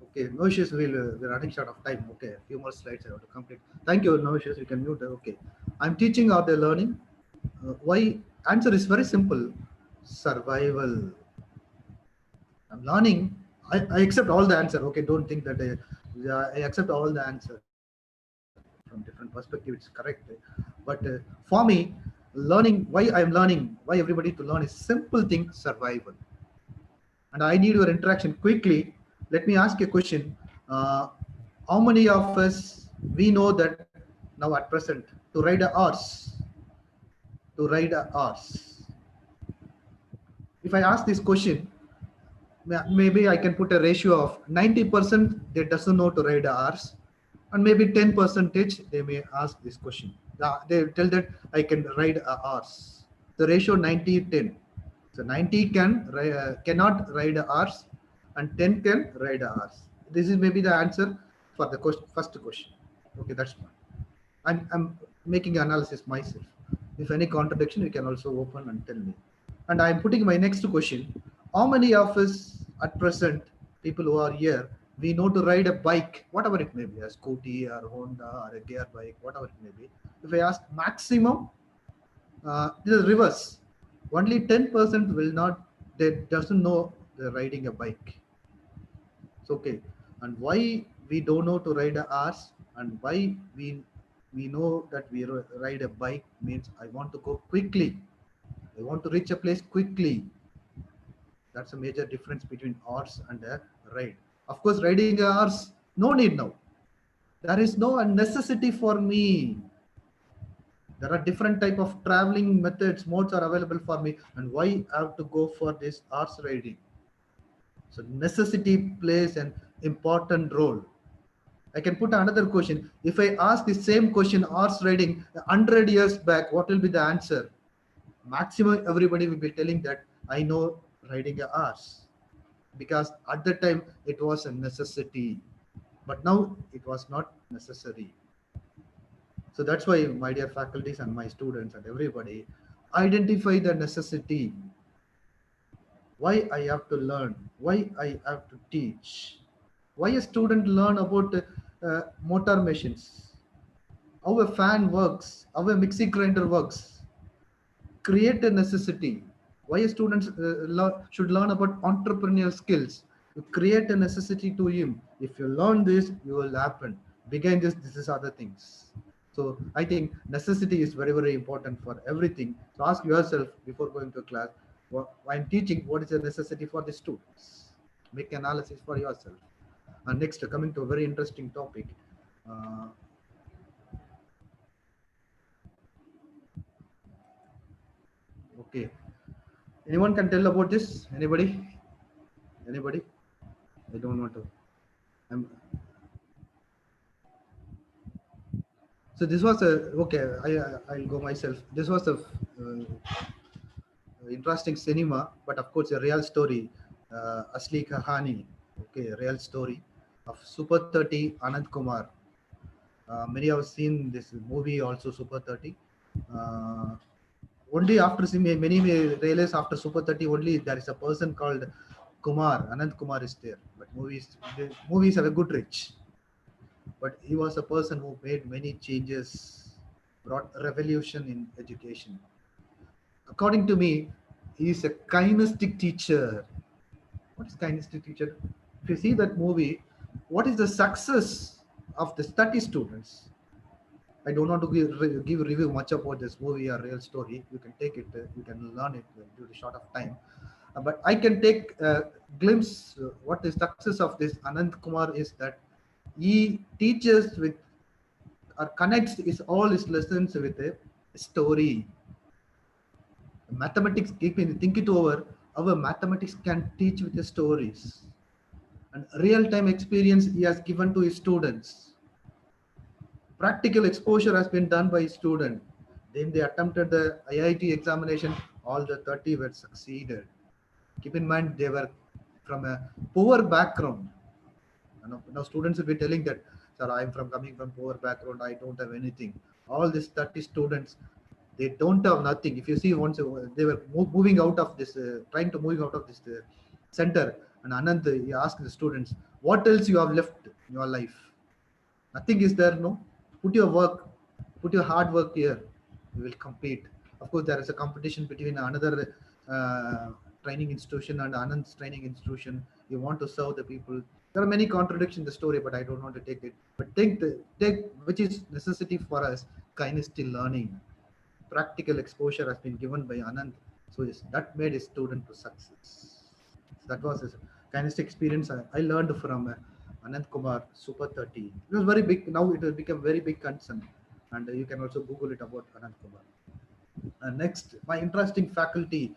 Speaker 4: Okay, no issues. We're running short of time. Okay, a few more slides I have to complete. Thank you. No issues. You can mute. Okay, I'm teaching how they're learning. Why? Answer is very simple. Survival. I'm learning. I accept all the answer. Okay, don't think that I accept all the answer from different perspective. It's correct. But for me, learning. Why I'm learning? Why everybody to learn is simple thing. Survival. And I need your interaction quickly. Let me ask you a question. How many of us we know that now at present to ride a horse? To ride a horse. If I ask this question, maybe I can put a ratio of 90% they doesn't know to ride a horse, and maybe 10% they may ask this question. They tell that I can ride a horse. The ratio 90-10. So 90 cannot ride a horse, and 10 can ride a horse. This is maybe the answer for the first question. Okay, that's fine. I'm making analysis myself. If any contradiction, you can also open and tell me. And I'm putting my next question. How many of us at present, people who are here, we know to ride a bike, whatever it may be, a scooty or Honda or a gear bike, whatever it may be. If I ask maximum, this is reverse. Only 10% will not, they doesn't know they're riding a bike. It's okay. And why we don't know to ride a horse, and why we know that we ride a bike means I want to go quickly. I want to reach a place quickly. That's a major difference between horse and a ride. Of course, riding a horse, no need now. There is no necessity for me. There are different type of traveling methods, modes are available for me, and why I have to go for this horse riding? So necessity plays an important role. I can put another question. If I ask the same question, horse riding 100 years back, what will be the answer? Maximum everybody will be telling that I know riding a horse, because at the time it was a necessity, but now it was not necessary. So that's why, my dear faculties and my students and everybody, identify the necessity. Why I have to learn? Why I have to teach? Why a student learn about motor machines? How a fan works? How a mixer grinder works? Create a necessity. Why students should learn about entrepreneurial skills? To create a necessity to him. If you learn this, you will happen. Behind this is other things. So I think necessity is very, very important for everything. So ask yourself before going to class, while I'm teaching, what is the necessity for the students? Make analysis for yourself. And next, coming to a very interesting topic. Okay. Anyone can tell about this? Anybody? Anybody? I don't want to. So this was a okay. I'll go myself. This was a interesting cinema, but of course a real story. Asli Kahani, okay, a real story of Super 30 Anand Kumar. Many have seen this movie also, Super 30. Only after seeing, many may realize after Super 30 only there is a person called Kumar, Anand Kumar is there. But the movies have a good reach. But he was a person who made many changes, brought a revolution in education. According to me, he is a kinesthetic teacher. What is kinesthetic teacher? If you see that movie, what is the success of the 30 students? I don't want to give review much about this movie or real story. You can take it, you can learn it due to short of time. But I can take a glimpse. What the success of this Anand Kumar is that he teaches with or connects all his lessons with a story. Mathematics, think it over. Our mathematics can teach with the stories, and real-time experience he has given to his students. Practical exposure has been done by student. Then they attempted the IIT examination. All the 30 were succeeded. Keep in mind they were from a poor background. Now students will be telling that, sir, I'm coming from poor background. I don't have anything. All these 30 students, they don't have nothing. If you see, once they were moving out of this, trying to move out of this center, and Anand, he asked the students, what else you have left in your life? Nothing is there, no? Put your work, put your hard work here. You will compete. Of course, there is a competition between another training institution and Anand's training institution. You want to serve the people. There are many contradictions in the story, but I don't want to take it. But take which is necessity for us, kinesthetic learning. Practical exposure has been given by Anand. So yes, that made his student to success. That was his kinesthetic experience I learned from Anand Kumar, Super 30. It was very big. Now it has become very big concern. And you can also Google it about Anand Kumar. Next, my interesting faculty,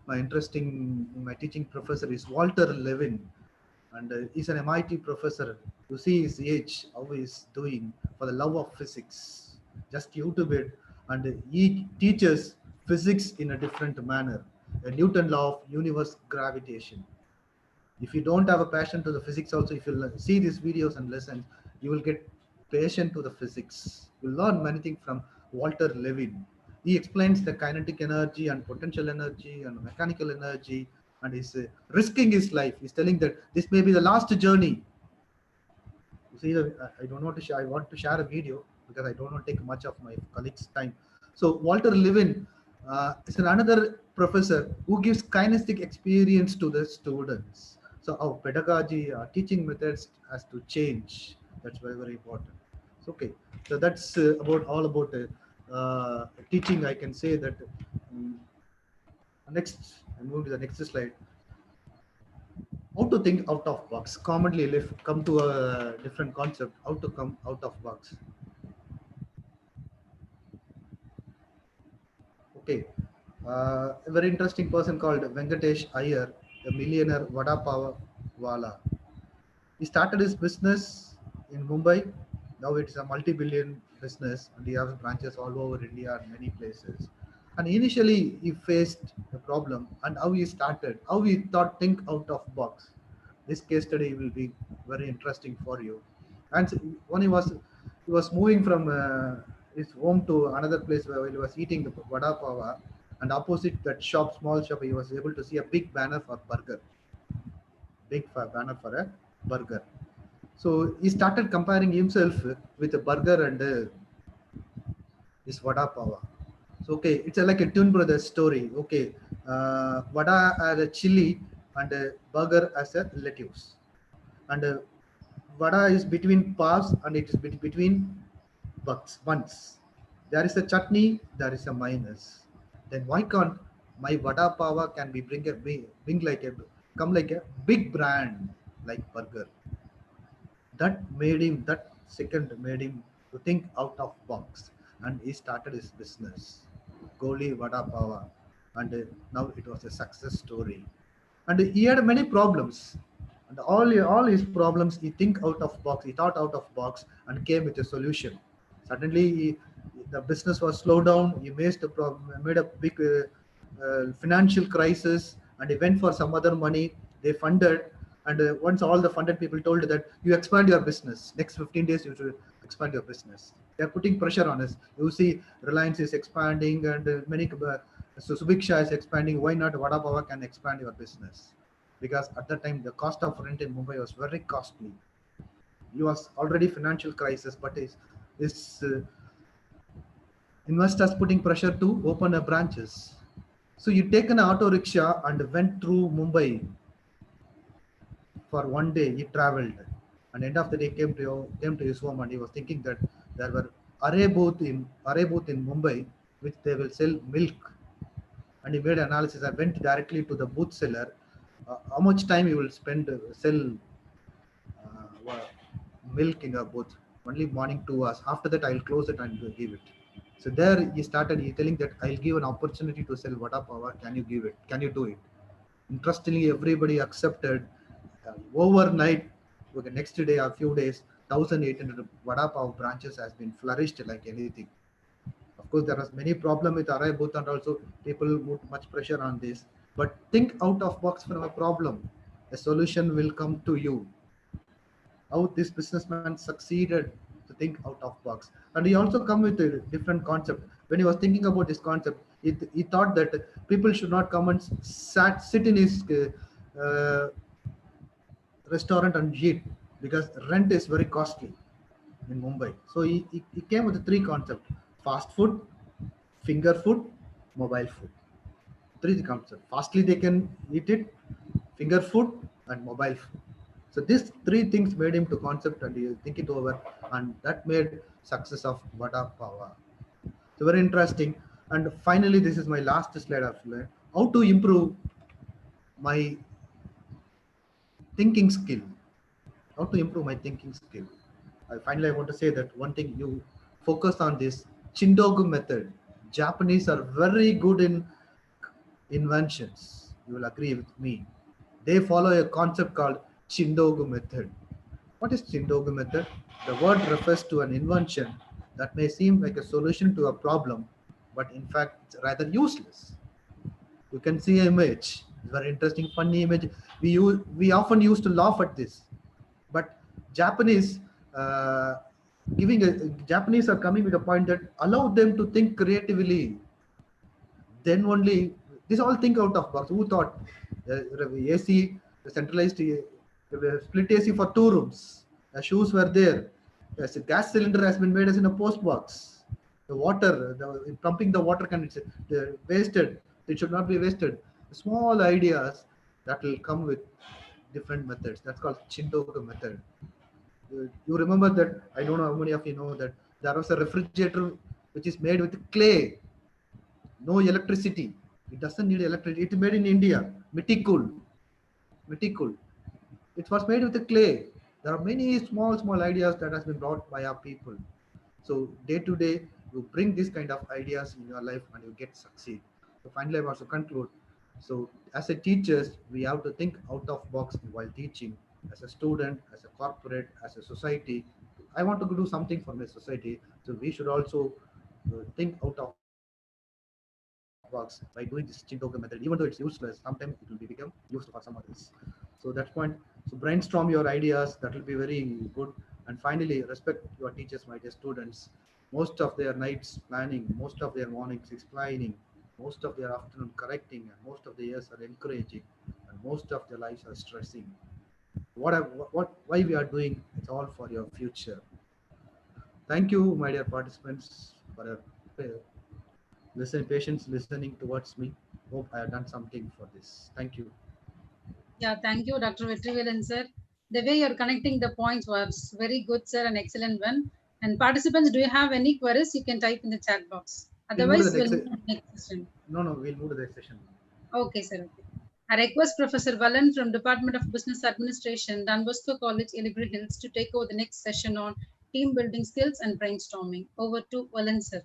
Speaker 4: my teaching professor is Walter Levin. And he's an MIT professor. You see his age, how he's doing for the love of physics. Just YouTube it. And he teaches physics in a different manner. A Newton law of universe gravitation. If you don't have a passion to the physics also, if you see these videos and lessons, you will get passion to the physics. You'll learn many things from Walter Levin. He explains the kinetic energy and potential energy and mechanical energy, and he's risking his life. He's telling that this may be the last journey. You see, I don't want to share. I want to share a video because I don't want to take much of my colleagues' time. So Walter Levin is another professor who gives kinesthetic experience to the students. So our pedagogy, our teaching methods has to change. That's very, very important. So, okay, so that's all about teaching. I can say that. Next, I move to the next slide. How to think out of box. Commonly come to a different concept. How to come out of box. Okay, a very interesting person called Venkatesh Iyer, a millionaire Vada Pav Wala. He started his business in Mumbai. Now it's a multi-billion business, and he has branches all over India and many places. And initially he faced a problem, and how he started, how he thought think out of box. This case study will be very interesting for you. And when he was moving from his home to another place where he was eating the vada pav, and opposite that shop, small shop, he was able to see a big banner for burger. Big banner for a burger. So he started comparing himself with a burger and this vada pav. So okay, it's like a twin brothers story. Okay, vada as a chili and a burger as a lettuce. And vada is between paws and it is between buns. There is a chutney, there is a mayonnaise. Then why can't my vada pav can be come like a big brand like burger? That second made him to think out of box, and he started his business, Goli Vada Pav, and now it was a success story. And he had many problems, and all his problems, he thought out of box and came with a solution. Suddenly, the business was slowed down. He made a big financial crisis, and he went for some other money. They funded, and once all the funded people told that you expand your business, next 15 days you should expand your business. They are putting pressure on us. You see, Reliance is expanding, and so Subiksha is expanding. Why not Vada Pav can expand your business? Because at that time the cost of rent in Mumbai was very costly. It was already financial crisis, but is investors putting pressure to open a branches. So you take an auto rickshaw and went through Mumbai for one day. He traveled, and end of the day came to his home, and he was thinking that there were array booth in Mumbai, which they will sell milk. And he made analysis. I went directly to the booth seller. How much time you will spend sell milk in your booth? Only morning 2 hours. After that, I'll close it and give it. So there he started. He telling that I'll give an opportunity to sell Vada Pav. Can you give it? Can you do it? Interestingly, everybody accepted. Overnight, the next day or few days, 1,800 Vada Pav branches has been flourished like anything. Of course, there was many problem with Arai booth, and also people put much pressure on this. But think out of box from a problem. A solution will come to you. How this businessman succeeded to think out of box, and he also come with a different concept. When he was thinking about this concept, he thought that people should not come and sit in his restaurant and eat, because rent is very costly in Mumbai. So he came with the three concepts: fast food, finger food, mobile food. Three concepts. Fastly they can eat it, finger food, and mobile food. So these three things made him to concept, and he think it over, and that made success of Vada Pav. So very interesting. And finally, this is my last slide of how to improve my thinking skill. How to improve my thinking skill. Finally, I want to say that one thing, you focus on this Chindogu method. Japanese are very good in inventions. You will agree with me. They follow a concept called Chindogu method. What is Chindogu method? The word refers to an invention that may seem like a solution to a problem, but in fact it's rather useless. You can see an image, very interesting, funny image. We often used to laugh at this, but Japanese Japanese are coming with a point that allow them to think creatively. Then only this all think out of box. Who thought AC, the centralized split AC for 2 rooms? The shoes were there. Yes, a gas cylinder has been made as in a post box. The water, pumping the water can wasted. It should not be wasted. Small ideas that will come with different methods. That's called Chindogu method. You remember that? I don't know how many of you know that there was a refrigerator which is made with clay. No electricity. It doesn't need electricity. It's made in India. Mitikul. Mitikul. It was made with the clay. There are many small ideas that has been brought by our people. So day to day, you bring this kind of ideas in your life and you get succeed. So finally, I want to conclude. So as a teachers, we have to think out of box while teaching. As a student, as a corporate, as a society, I want to do something for my society. So we should also think out of box by doing this Chindogu method. Even though it's useless, sometimes it will become useful for some others. So that's point. So brainstorm your ideas. That will be very good. And finally, respect your teachers, my dear students. Most of their nights planning, most of their mornings explaining, most of their afternoon correcting, and most of the years are encouraging, and most of their lives are stressing. Why we are doing? It's all for your future. Thank you, my dear participants, for your patience listening towards me. Hope I have done something for this. Thank you.
Speaker 5: Yeah, thank you, Dr. Vetrivelan, sir. The way you're connecting the points was very good, sir, and excellent one. And participants, do you have any queries? You can type in the chat box. Otherwise, we'll move to the next session.
Speaker 4: No, we'll move to the next session.
Speaker 5: Okay, sir. Okay. I request Professor Valan from Department of Business Administration, Don Bosco College, Illigri Hills, to take over the next session on team building skills and brainstorming. Over to Valan, sir.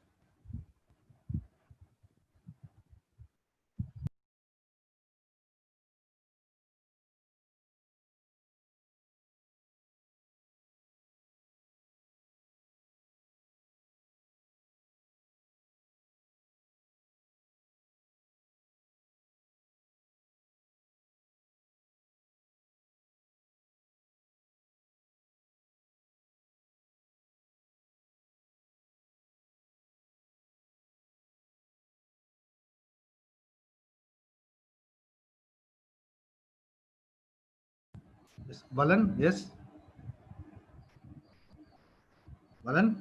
Speaker 4: Yes. Valan, yes. Valan?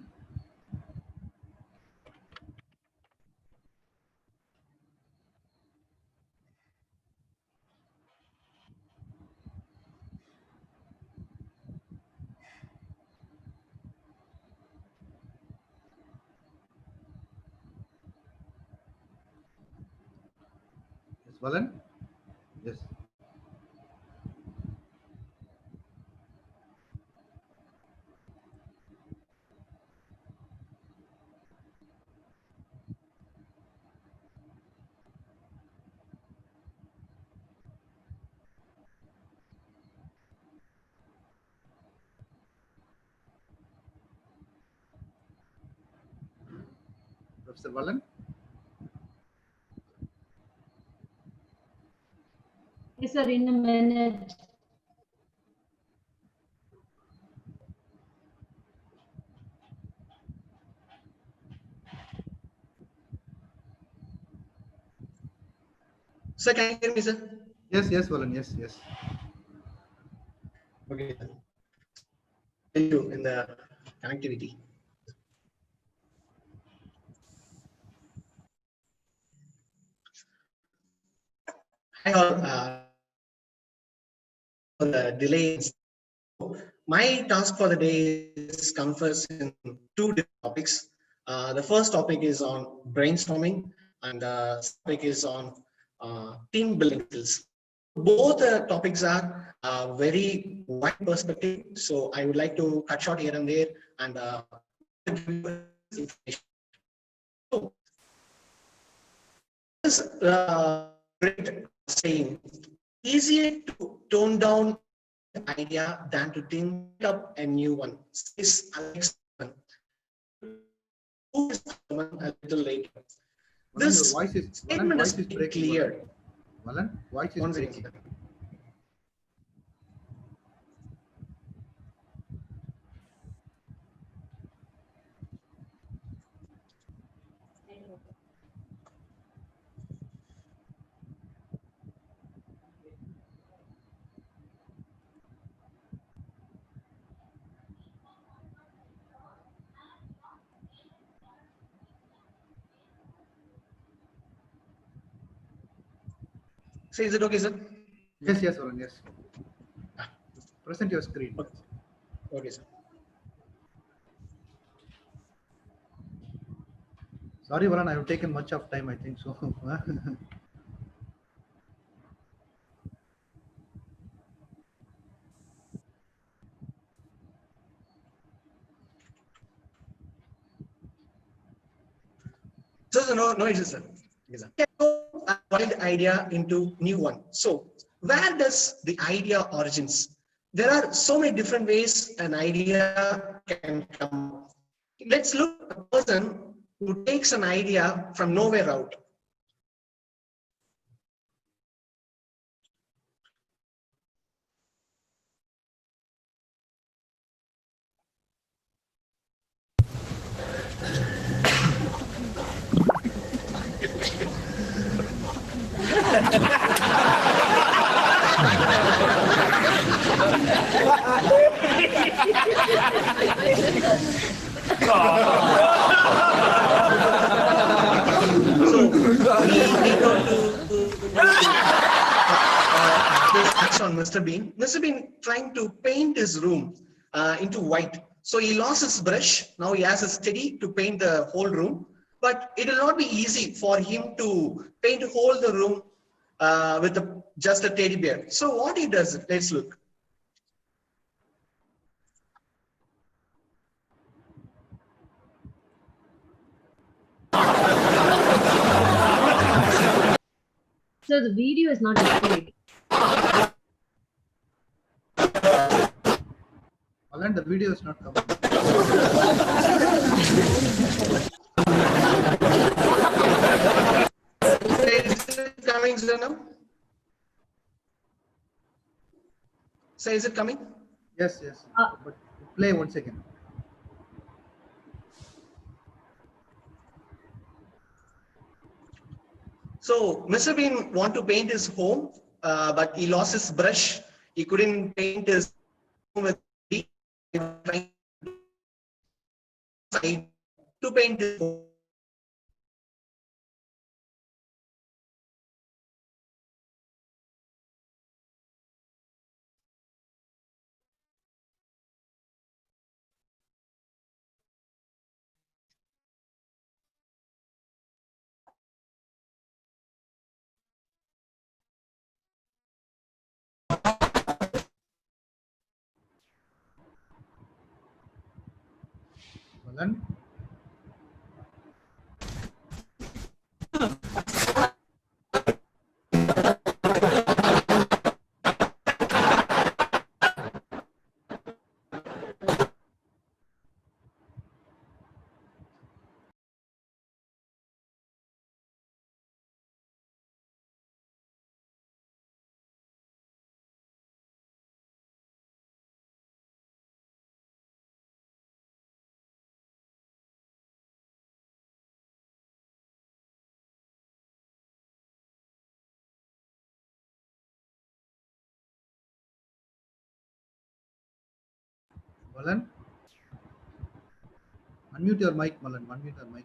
Speaker 4: Yes, Valan? Yes. Professor Valan?
Speaker 9: Yes, sir, in a minute.
Speaker 7: Sir, can you hear me, sir?
Speaker 4: Yes, yes, Valan, yes, yes.
Speaker 7: Okay. Thank you in the connectivity. Hi all. For the delay. My task for the day is converse in two different topics. The first topic is on brainstorming, and the topic is on team building skills. Both topics are very wide perspective, so I would like to cut short here and there and give you information. So, this great saying, easier to tone down an idea than to think up a new one. Says Alex. Who is a little later. This statement is pretty clear.
Speaker 4: Valan, voice is breaking.
Speaker 7: So is it okay, sir?
Speaker 4: Yes, yes, Valan, yes. Present your screen.
Speaker 7: Okay, sir.
Speaker 4: Sorry, Valan, I have taken much of time, I think so.
Speaker 7: So no issues, sir. Okay, sir. A wild idea into new one. So where does the idea origins? There are so many different ways an idea can come. Let's look at a person who takes an idea from nowhere out. On Mr. Bean. Mr. Bean trying to paint his room into white. So he lost his brush. Now he has a steady to paint the whole room. But it will not be easy for him to paint whole the room with just a teddy bear. So what he does, let's look.
Speaker 9: So the video is not recorded.
Speaker 4: Valan, the video is not coming.
Speaker 7: Is it coming, Zana? So is it coming?
Speaker 4: Yes, yes. But play once again.
Speaker 7: So Mr. Bean want to paint his home, but he lost his brush. he couldn't paint his home with trying to paint his home.
Speaker 4: Malan? Malan? Unmute your mic, Malan. Unmute your mic.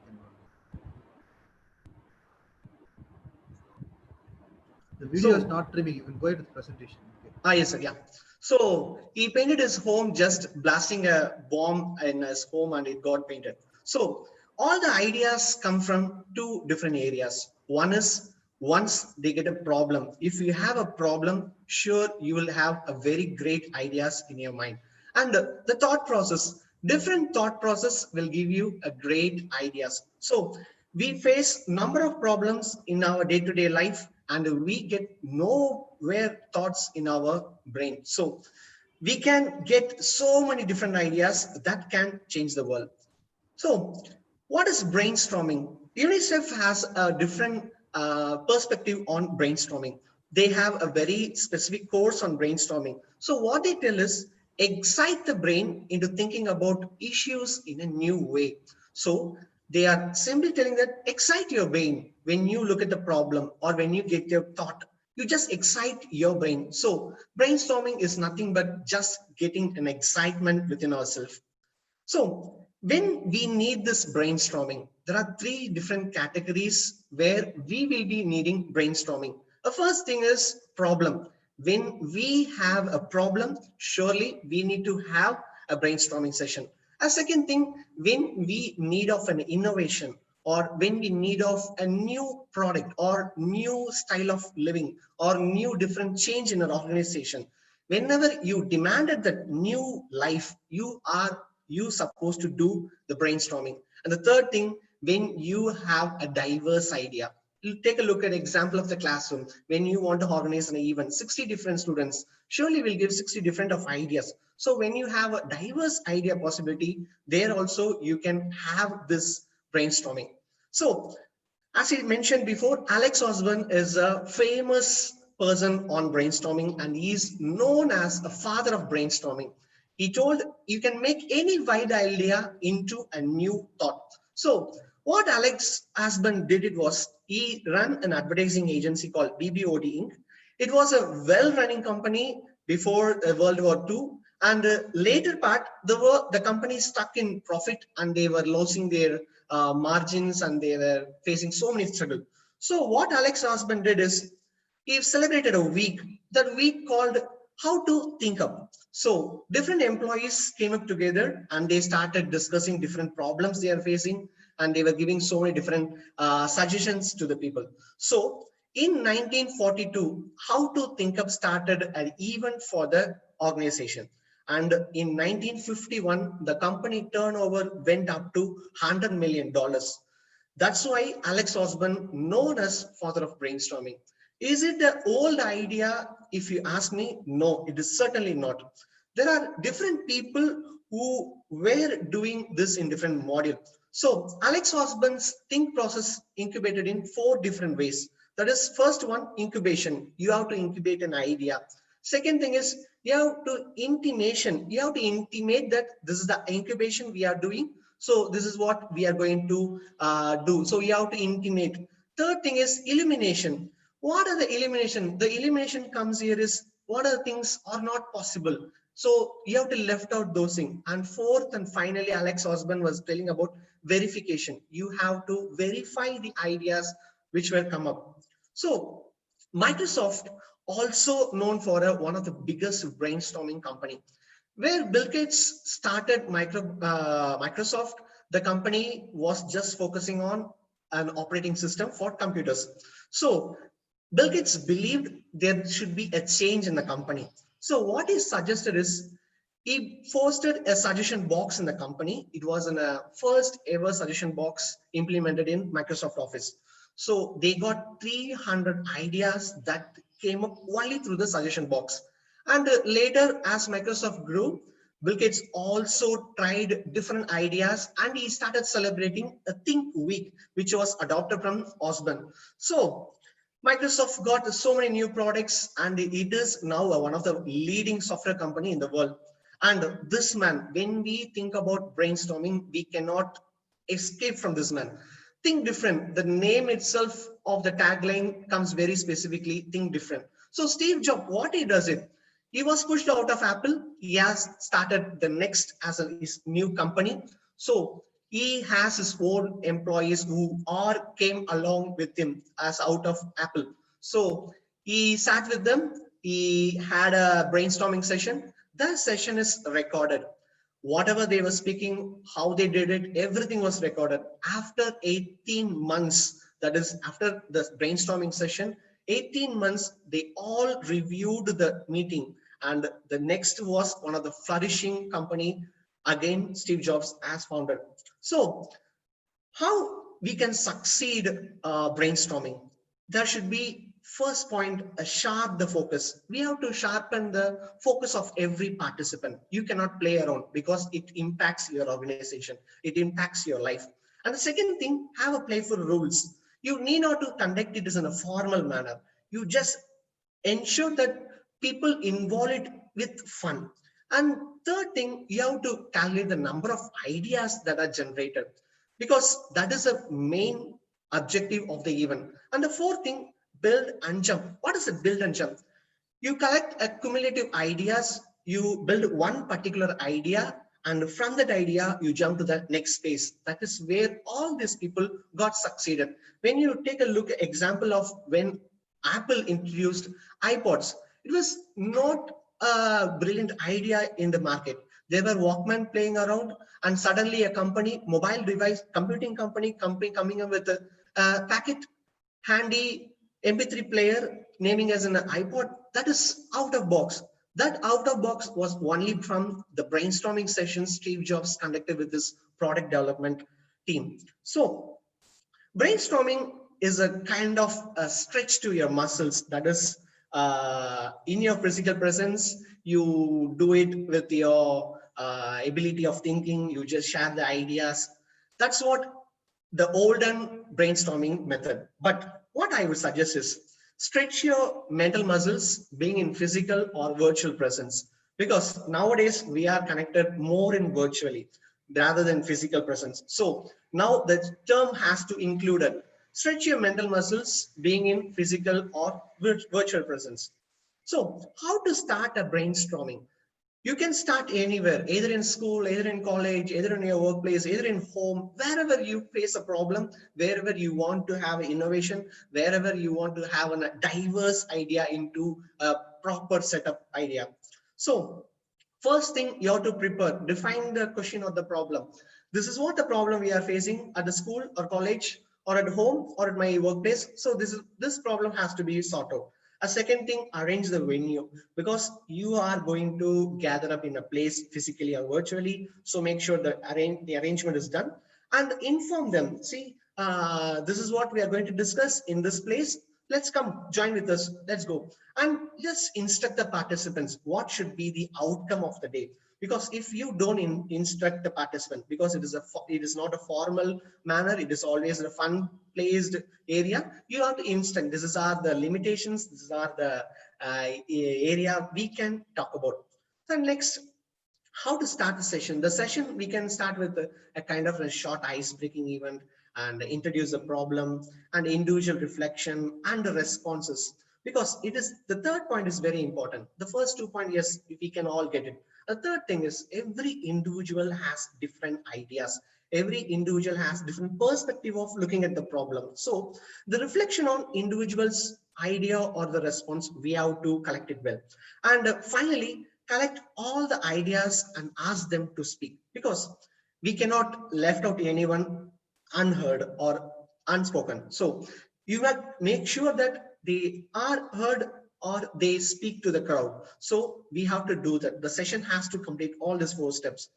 Speaker 4: The video is not trimming. You can go ahead with the presentation. Okay.
Speaker 7: Yes, sir. Yeah. So he painted his home just blasting a bomb in his home and it got painted. So all the ideas come from two different areas. One is once they get a problem. If you have a problem, sure, you will have a very great ideas in your mind. And the thought process, different thought process will give you a great ideas. So we face number of problems in our day-to-day life and we get nowhere thoughts in our brain. So we can get so many different ideas that can change the world. So what is brainstorming? UNICEF has a different perspective on brainstorming. They have a very specific course on brainstorming. So what they tell is excite the brain into thinking about issues in a new way. So they are simply telling that excite your brain when you look at the problem or when you get your thought, you just excite your brain. So brainstorming is nothing but just getting an excitement within ourselves. So when we need this brainstorming, there are three different categories where we will be needing brainstorming. The first thing is problem. When we have a problem, surely we need to have a brainstorming session. A second thing, when we need of an innovation or when we need of a new product or new style of living or new different change in an organization, whenever you demanded that new life, you supposed to do the brainstorming. And the third thing, when you have a diverse idea, you take a look at example of the classroom. When you want to organize an event, 60 different students, surely will give 60 different of ideas. So when you have a diverse idea possibility, there also you can have this brainstorming. So as I mentioned before, Alex Osborne is a famous person on brainstorming and he is known as a father of brainstorming. He told you can make any wild idea into a new thought. So what Alex Osborne did it was he ran an advertising agency called BBOD Inc. It was a well-running company before World War II, and later part the company stuck in profit and they were losing their margins and they were facing so many struggles. So what Alex Osborne did is he celebrated a week. That week called How to Think Up. So different employees came up together and they started discussing different problems they are facing and they were giving so many different suggestions to the people. So in 1942, How to Think Up started an event for the organization. And in 1951, the company turnover went up to $100 million. That's why Alex Osborne, known as father of brainstorming. Is it an old idea? If you ask me, no, it is certainly not. There are different people who were doing this in different modules. So Alex Osborne's think process incubated in 4 different ways. That is, first one, incubation. You have to incubate an idea. Second thing is you have to intimation. You have to intimate that this is the incubation we are doing. So this is what we are going to do. So you have to intimate. Third thing is elimination. What are the elimination? The elimination comes here is what are the things are not possible. So you have to left out those things. And fourth and finally, Alex Osborne was telling about verification. You have to verify the ideas which were come up. So Microsoft, also known for one of the biggest brainstorming company, where Bill Gates started Microsoft, the company was just focusing on an operating system for computers. So Bill Gates believed there should be a change in the company. So what he suggested is, he fostered a suggestion box in the company. It was a first ever suggestion box implemented in Microsoft Office. So they got 300 ideas that came up only through the suggestion box. And later, as Microsoft grew, Bill Gates also tried different ideas and he started celebrating a Think Week, which was adopted from Osborne. So Microsoft got so many new products and it is now one of the leading software company in the world. And this man, when we think about brainstorming, we cannot escape from this man. Think different. The name itself of the tagline comes very specifically, think different. So Steve Jobs, what he does it, he was pushed out of Apple. He has started the next as his new company. So he has his own employees who came along with him as out of Apple. So he sat with them. He had a brainstorming session. The session is recorded. Whatever they were speaking, how they did it, everything was recorded. After 18 months, that is after the brainstorming session, 18 months, they all reviewed the meeting. And the next was one of the flourishing company, again, Steve Jobs as founder. So how we can succeed brainstorming? There should be, first point, sharp the focus. We have to sharpen the focus of every participant. You cannot play around because it impacts your organization. It impacts your life. And the second thing, have a playful rules. You need not to conduct it in a formal manner. You just ensure that people involve it with fun. And third thing, you have to calculate the number of ideas that are generated, because that is a main objective of the event. And the fourth thing, build and jump. What is it, build and jump? You collect cumulative ideas, you build one particular idea, and from that idea, you jump to the next phase. That is where all these people got succeeded. When you take a look at example of when Apple introduced iPods, it was not a brilliant idea in the market. There were Walkman playing around, and suddenly a company, mobile device, computing company coming up with a packet handy MP3 player, naming as an iPod. That is out of box. That out of box was only from the brainstorming sessions Steve Jobs conducted with his product development team. So brainstorming is a kind of a stretch to your muscles. That is in your physical presence, you do it with your ability of thinking, you just share the ideas. That's what the olden brainstorming method. But what I would suggest is stretch your mental muscles being in physical or virtual presence, because nowadays we are connected more in virtually rather than physical presence. So now the term has to include it. Stretch your mental muscles being in physical or virtual presence. So how to start a brainstorming? You can start anywhere, either in school, either in college, either in your workplace, either in home, wherever you face a problem, wherever you want to have innovation, wherever you want to have a diverse idea into a proper setup idea. So first thing, you have to prepare, define the question or the problem. This is what the problem we are facing at the school or college or at home or at my workplace. So this problem has to be sorted out. A second thing, arrange the venue, because you are going to gather up in a place physically or virtually. So make sure that the arrangement is done, and inform them. See, this is what we are going to discuss in this place. Let's come join with us. Let's go. And just instruct the participants what should be the outcome of the day. Because if you don't instruct the participant, because it is not a formal manner, it is always a fun placed area, you have to instruct. This are the limitations, these are the area we can talk about. So next, how to start the session. The session, we can start with a kind of a short ice-breaking event and introduce the problem and individual reflection and the responses. because it is the third point is very important. The first 2 points, yes, we can all get it. The third thing is every individual has different ideas. Every individual has different perspective of looking at the problem. So the reflection on individual's idea or the response, we have to collect it well. And finally, collect all the ideas and ask them to speak, because we cannot left out anyone unheard or unspoken. So you must make sure that they are heard or they speak to the crowd. So we have to do that. The session has to complete all these 4 steps.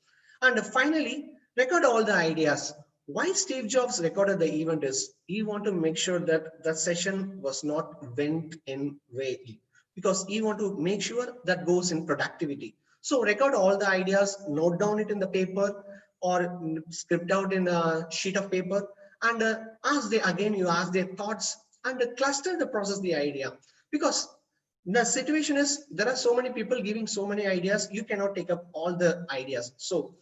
Speaker 7: And finally, record all the ideas. Why Steve Jobs recorded the event is he want to make sure that the session was not went in vain, because he want to make sure that goes in productivity. So record all the ideas, note down it in the paper or script out in a sheet of paper, and you ask their thoughts and cluster the process, the idea. Because the situation is there are so many people giving so many ideas, you cannot take up all the ideas. So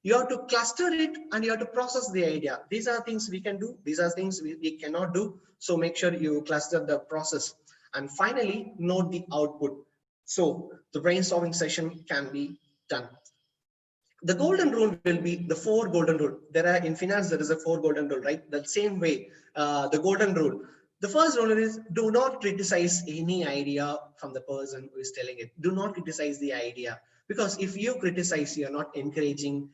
Speaker 7: you have to cluster it and you have to process the idea. These are things we can do. These are things we cannot do. So make sure you cluster the process. And finally, note the output. So the brainstorming session can be done. The golden rule will be the 4 golden rule. There are in finance, there is a 4 golden rule, right? The same way, the golden rule. The first rule is do not criticize any idea from the person who is telling it. Do not criticize the idea. Because if you criticize, you're not encouraging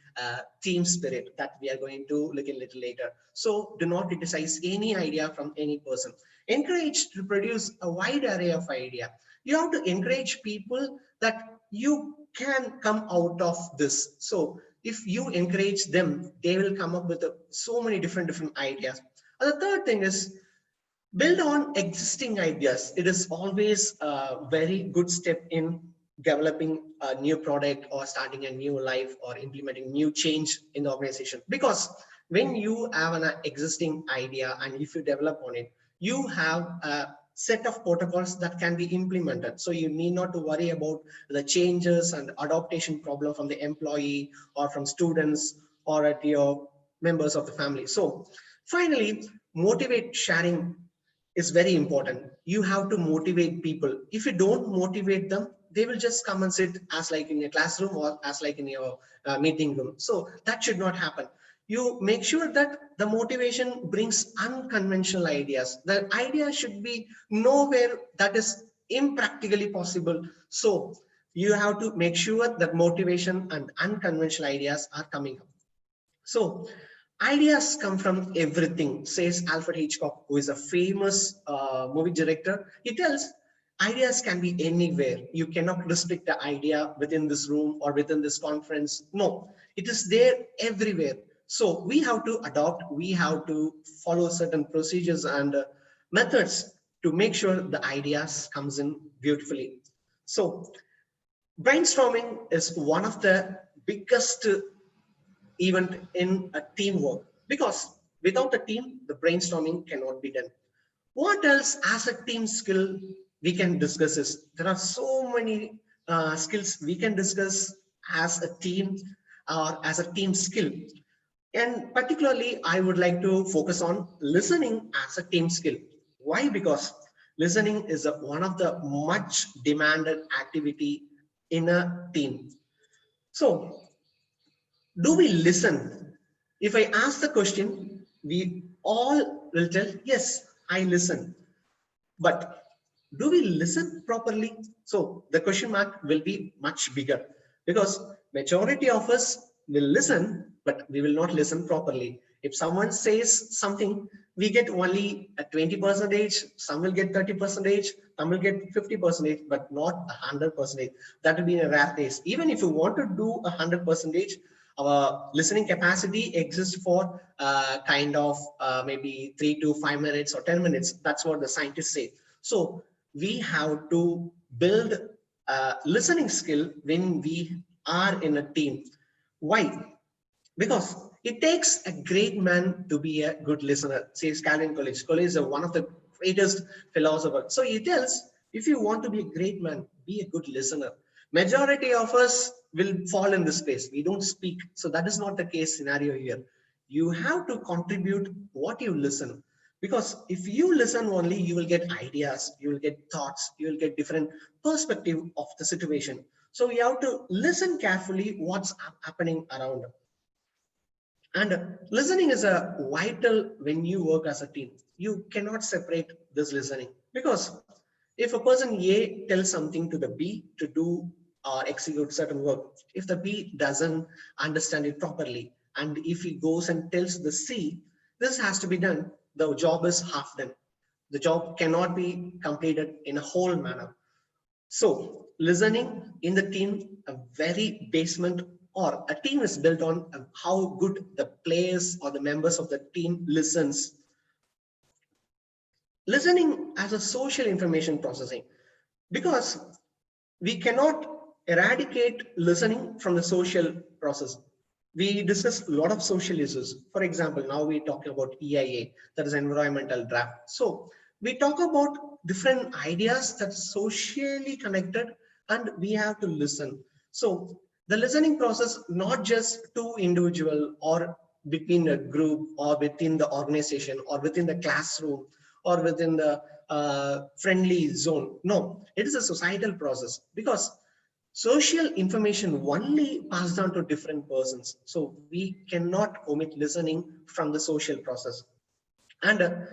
Speaker 7: team spirit that we are going to look a little later. So do not criticize any idea from any person. Encourage to produce a wide array of idea. You have to encourage people that you can come out of this. So if you encourage them, they will come up with so many different ideas. And the third thing is build on existing ideas. It is always a very good step in developing a new product or starting a new life or implementing new change in the organization. Because when you have an existing idea and if you develop on it, you have a set of protocols that can be implemented. So you need not to worry about the changes and adaptation problem from the employee or from students or at your members of the family. So finally, motivate sharing is very important. You have to motivate people. If you don't motivate them, they will just come and sit as like in your classroom or as like in your meeting room. So that should not happen. You make sure that the motivation brings unconventional ideas. The idea should be nowhere that is impractically possible. So you have to make sure that motivation and unconventional ideas are coming up. So ideas come from everything, says Alfred Hitchcock, who is a famous movie director. He tells ideas can be anywhere. You cannot restrict the idea within this room or within this conference. No, it is there everywhere. So we have to adopt, we have to follow certain procedures and methods to make sure the ideas comes in beautifully. So brainstorming is one of the biggest event in a teamwork, because without a team, the brainstorming cannot be done. What else as a team skill we can discuss is, there are so many skills we can discuss as a team or as a team skill. And particularly, I would like to focus on listening as a team skill. Why? Because listening is one of the much demanded activity in a team. So do we listen? If I ask the question, we all will tell, yes, I listen. But do we listen properly? So the question mark will be much bigger, because majority of us will listen, but we will not listen properly. If someone says something, we get only a 20%, some will get 30%, some will get 50%, but not 100%. That will be in a rare case. Even if you want to do 100%, our listening capacity exists for kind of maybe 3 to 5 minutes or 10 minutes. That's what the scientists say. So we have to build a listening skill when we are in a team. Why? Because it takes a great man to be a good listener, says Calvin Coolidge. Coolidge is one of the greatest philosophers. So he tells, if you want to be a great man, be a good listener. Majority of us will fall in this space. We don't speak. So that is not the case scenario here. You have to contribute what you listen. Because if you listen only, you will get ideas, you will get thoughts, you will get different perspective of the situation. So you have to listen carefully what's happening around. And listening is a vital when you work as a team. You cannot separate this listening, because if a person A tells something to the B to do or execute certain work, if the B doesn't understand it properly, and if he goes and tells the C, this has to be done, the job is half done. The job cannot be completed in a whole manner. So listening in the team, a very basement, or a team is built on how good the players or the members of the team listens. Listening as a social information processing, because we cannot eradicate listening from the social process. We discuss a lot of social issues. For example, now we talk about EIA, that is environmental draft. So we talk about different ideas that are socially connected, and we have to listen. So the listening process, not just to individual or between a group or within the organization or within the classroom or within the friendly zone. No, it is a societal process, because social information only passed on to different persons. So we cannot omit listening from the social process. And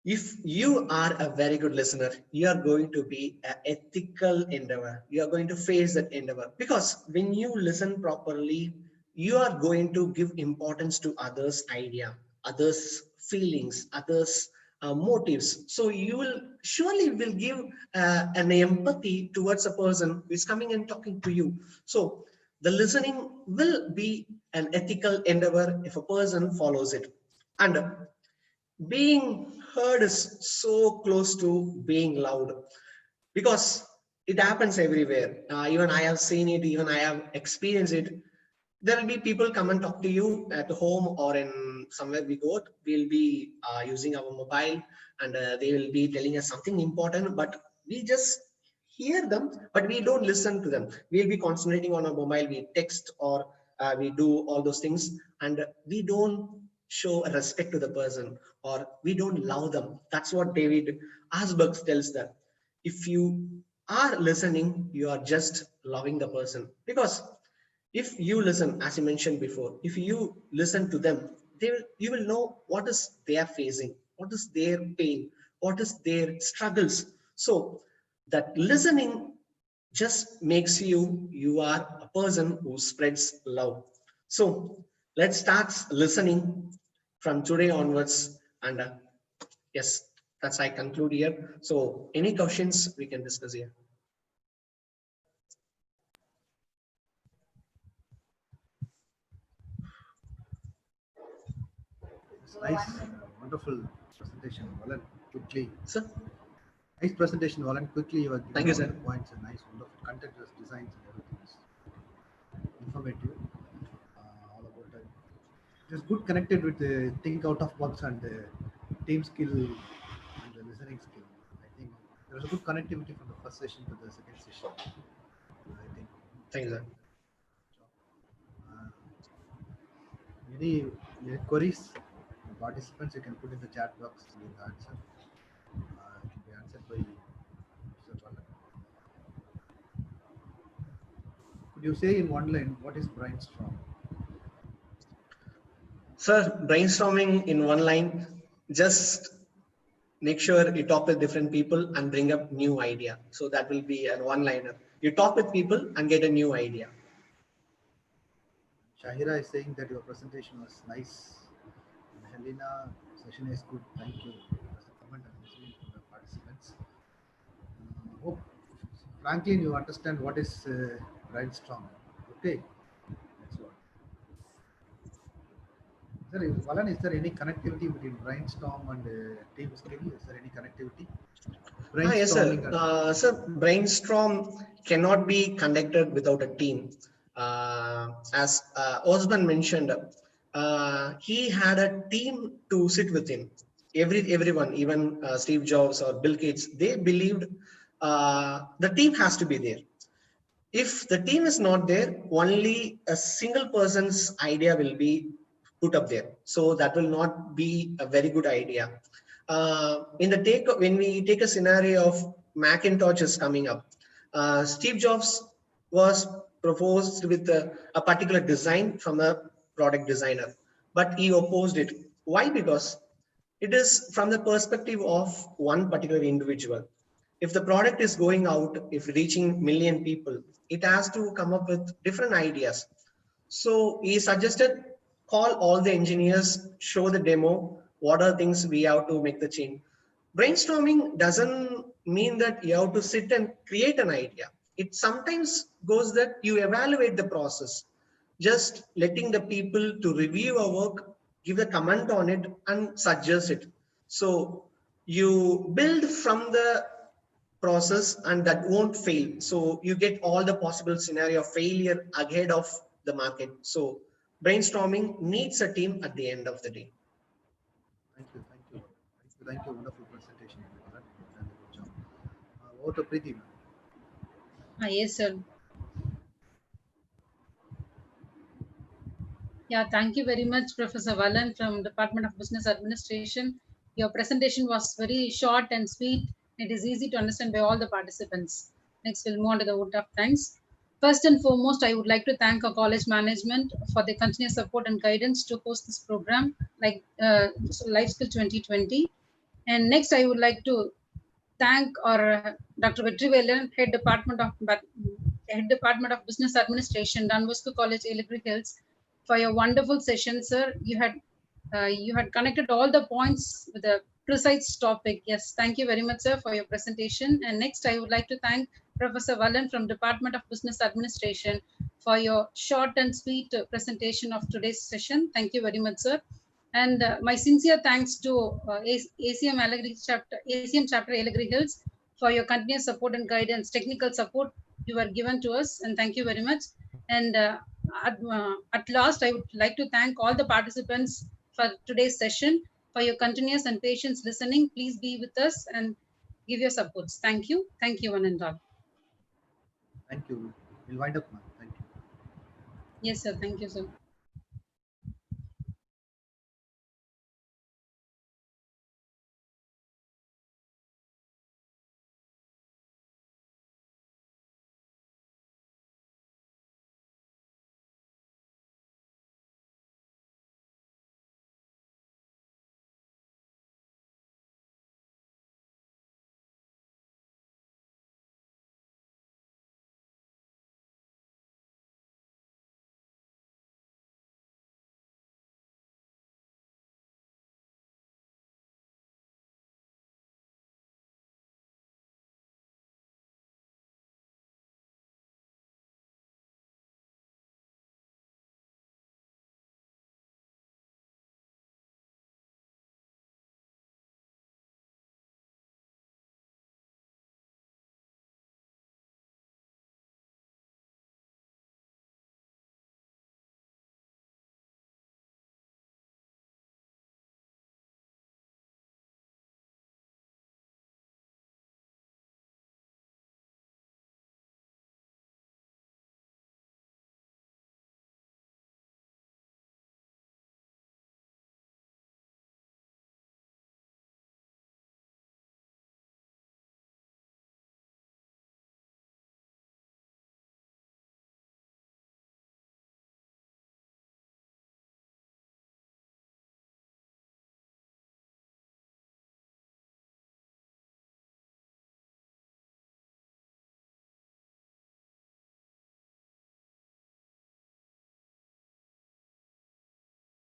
Speaker 7: if you are a very good listener, you are going to be an ethical endeavor. You are going to face that endeavor, because when you listen properly, you are going to give importance to others' idea, others' feelings, others' motives. So you will surely will give an empathy towards a person who is coming and talking to you. So the listening will be an ethical endeavor if a person follows it. And being heard is so close to being loud, because it happens everywhere. Even I have seen it, even I have experienced it. There will be people come and talk to you at home or in somewhere we go. We'll be using our mobile, and they will be telling us something important, but we just hear them, but we don't listen to them. We'll be concentrating on our mobile, we text or we do all those things, and we don't show respect to the person, or we don't love them. That's what David Asberg tells that if you are listening, you are just loving the person. Because if you listen, as I mentioned before, if you listen to them, you will know what is they are facing, what is their pain, what is their struggles. So that listening just makes you are a person who spreads love. So let's start listening from today onwards. And yes, that's I conclude here. So any questions we can discuss here.
Speaker 4: Nice, wonderful presentation, Valan. Quickly,
Speaker 7: sir.
Speaker 4: Nice presentation, Valan. Quickly, you are
Speaker 7: Thank you,
Speaker 4: giving
Speaker 7: sir.
Speaker 4: all the points and nice, wonderful content, designs, and everything is informative. All about that. Just good connected with the think out of box and the team skill and the listening skill. I think there's a good connectivity from the first session to the second session. I think.
Speaker 7: Thank you, sir.
Speaker 4: Any queries, participants, you can put in the chat box with the answer. It can be answered by Mr. Valan. Could you say in one line what is brainstorm?
Speaker 7: Sir, brainstorming in one line, just make sure you talk with different people and bring up new idea. So that will be a one-liner. You talk with people and get a new idea.
Speaker 4: Shahira is saying that your presentation was nice. And Helena, session is good. Thank you. That's a comment I'm receiving from the participants. Hope, Franklin, you understand what is brainstorm. Okay. That's what. Valan, is there any connectivity between brainstorm and team skill? Is there any connectivity?
Speaker 7: Yes, sir. Sir, brainstorm cannot be conducted without a team. As Osman mentioned, he had a team to sit with him. Everyone, even Steve Jobs or Bill Gates, they believed the team has to be there. If the team is not there, only a single person's idea will be put up there. So that will not be a very good idea. When we take a scenario of Macintosh is coming up, Steve Jobs was proposed with a particular design from a product designer, but he opposed it. Why? Because it is from the perspective of one particular individual. If the product is going out, if reaching million people, it has to come up with different ideas. So he suggested call all the engineers, show the demo, what are things we have to make the change. Brainstorming doesn't mean that you have to sit and create an idea. It sometimes goes that you evaluate the process, just letting the people to review our work, give a comment on it and suggest it. So you build from the process and that won't fail. So you get all the possible scenario of failure ahead of the market. So brainstorming needs a team at the end of the day.
Speaker 4: Thank you. Wonderful presentation. Good job. Over to Preeti.
Speaker 5: Yes, sir. Yeah, thank you very much, Professor Vallan from Department of Business Administration. Your presentation was very short and sweet. It is easy to understand by all the participants. Next, we'll move on to the vote of thanks. First and foremost, I would like to thank our college management for their continuous support and guidance to host this program, like Life Skill 2020. And next, I would like to thank our Dr. Vetrivelan, Head Department of Business Administration, Don Bosco College, Yellagiry Hills, for your wonderful session, sir. You had connected all the points with a precise topic. Yes, thank you very much, sir, for your presentation. And next, I would like to thank Professor Vallan from Department of Business Administration for your short and sweet presentation of today's session. Thank you very much, sir. And my sincere thanks to ACM chapter Yellagiry Hills for your continuous support and guidance, technical support you were given to us, and thank you very much. And at last, I would like to thank all the participants for today's session for your continuous and patience listening. Please be with us and give your supports. Thank you, one and all.
Speaker 4: Thank you. We'll wind up now. Thank you.
Speaker 5: Yes, sir. Thank you, sir.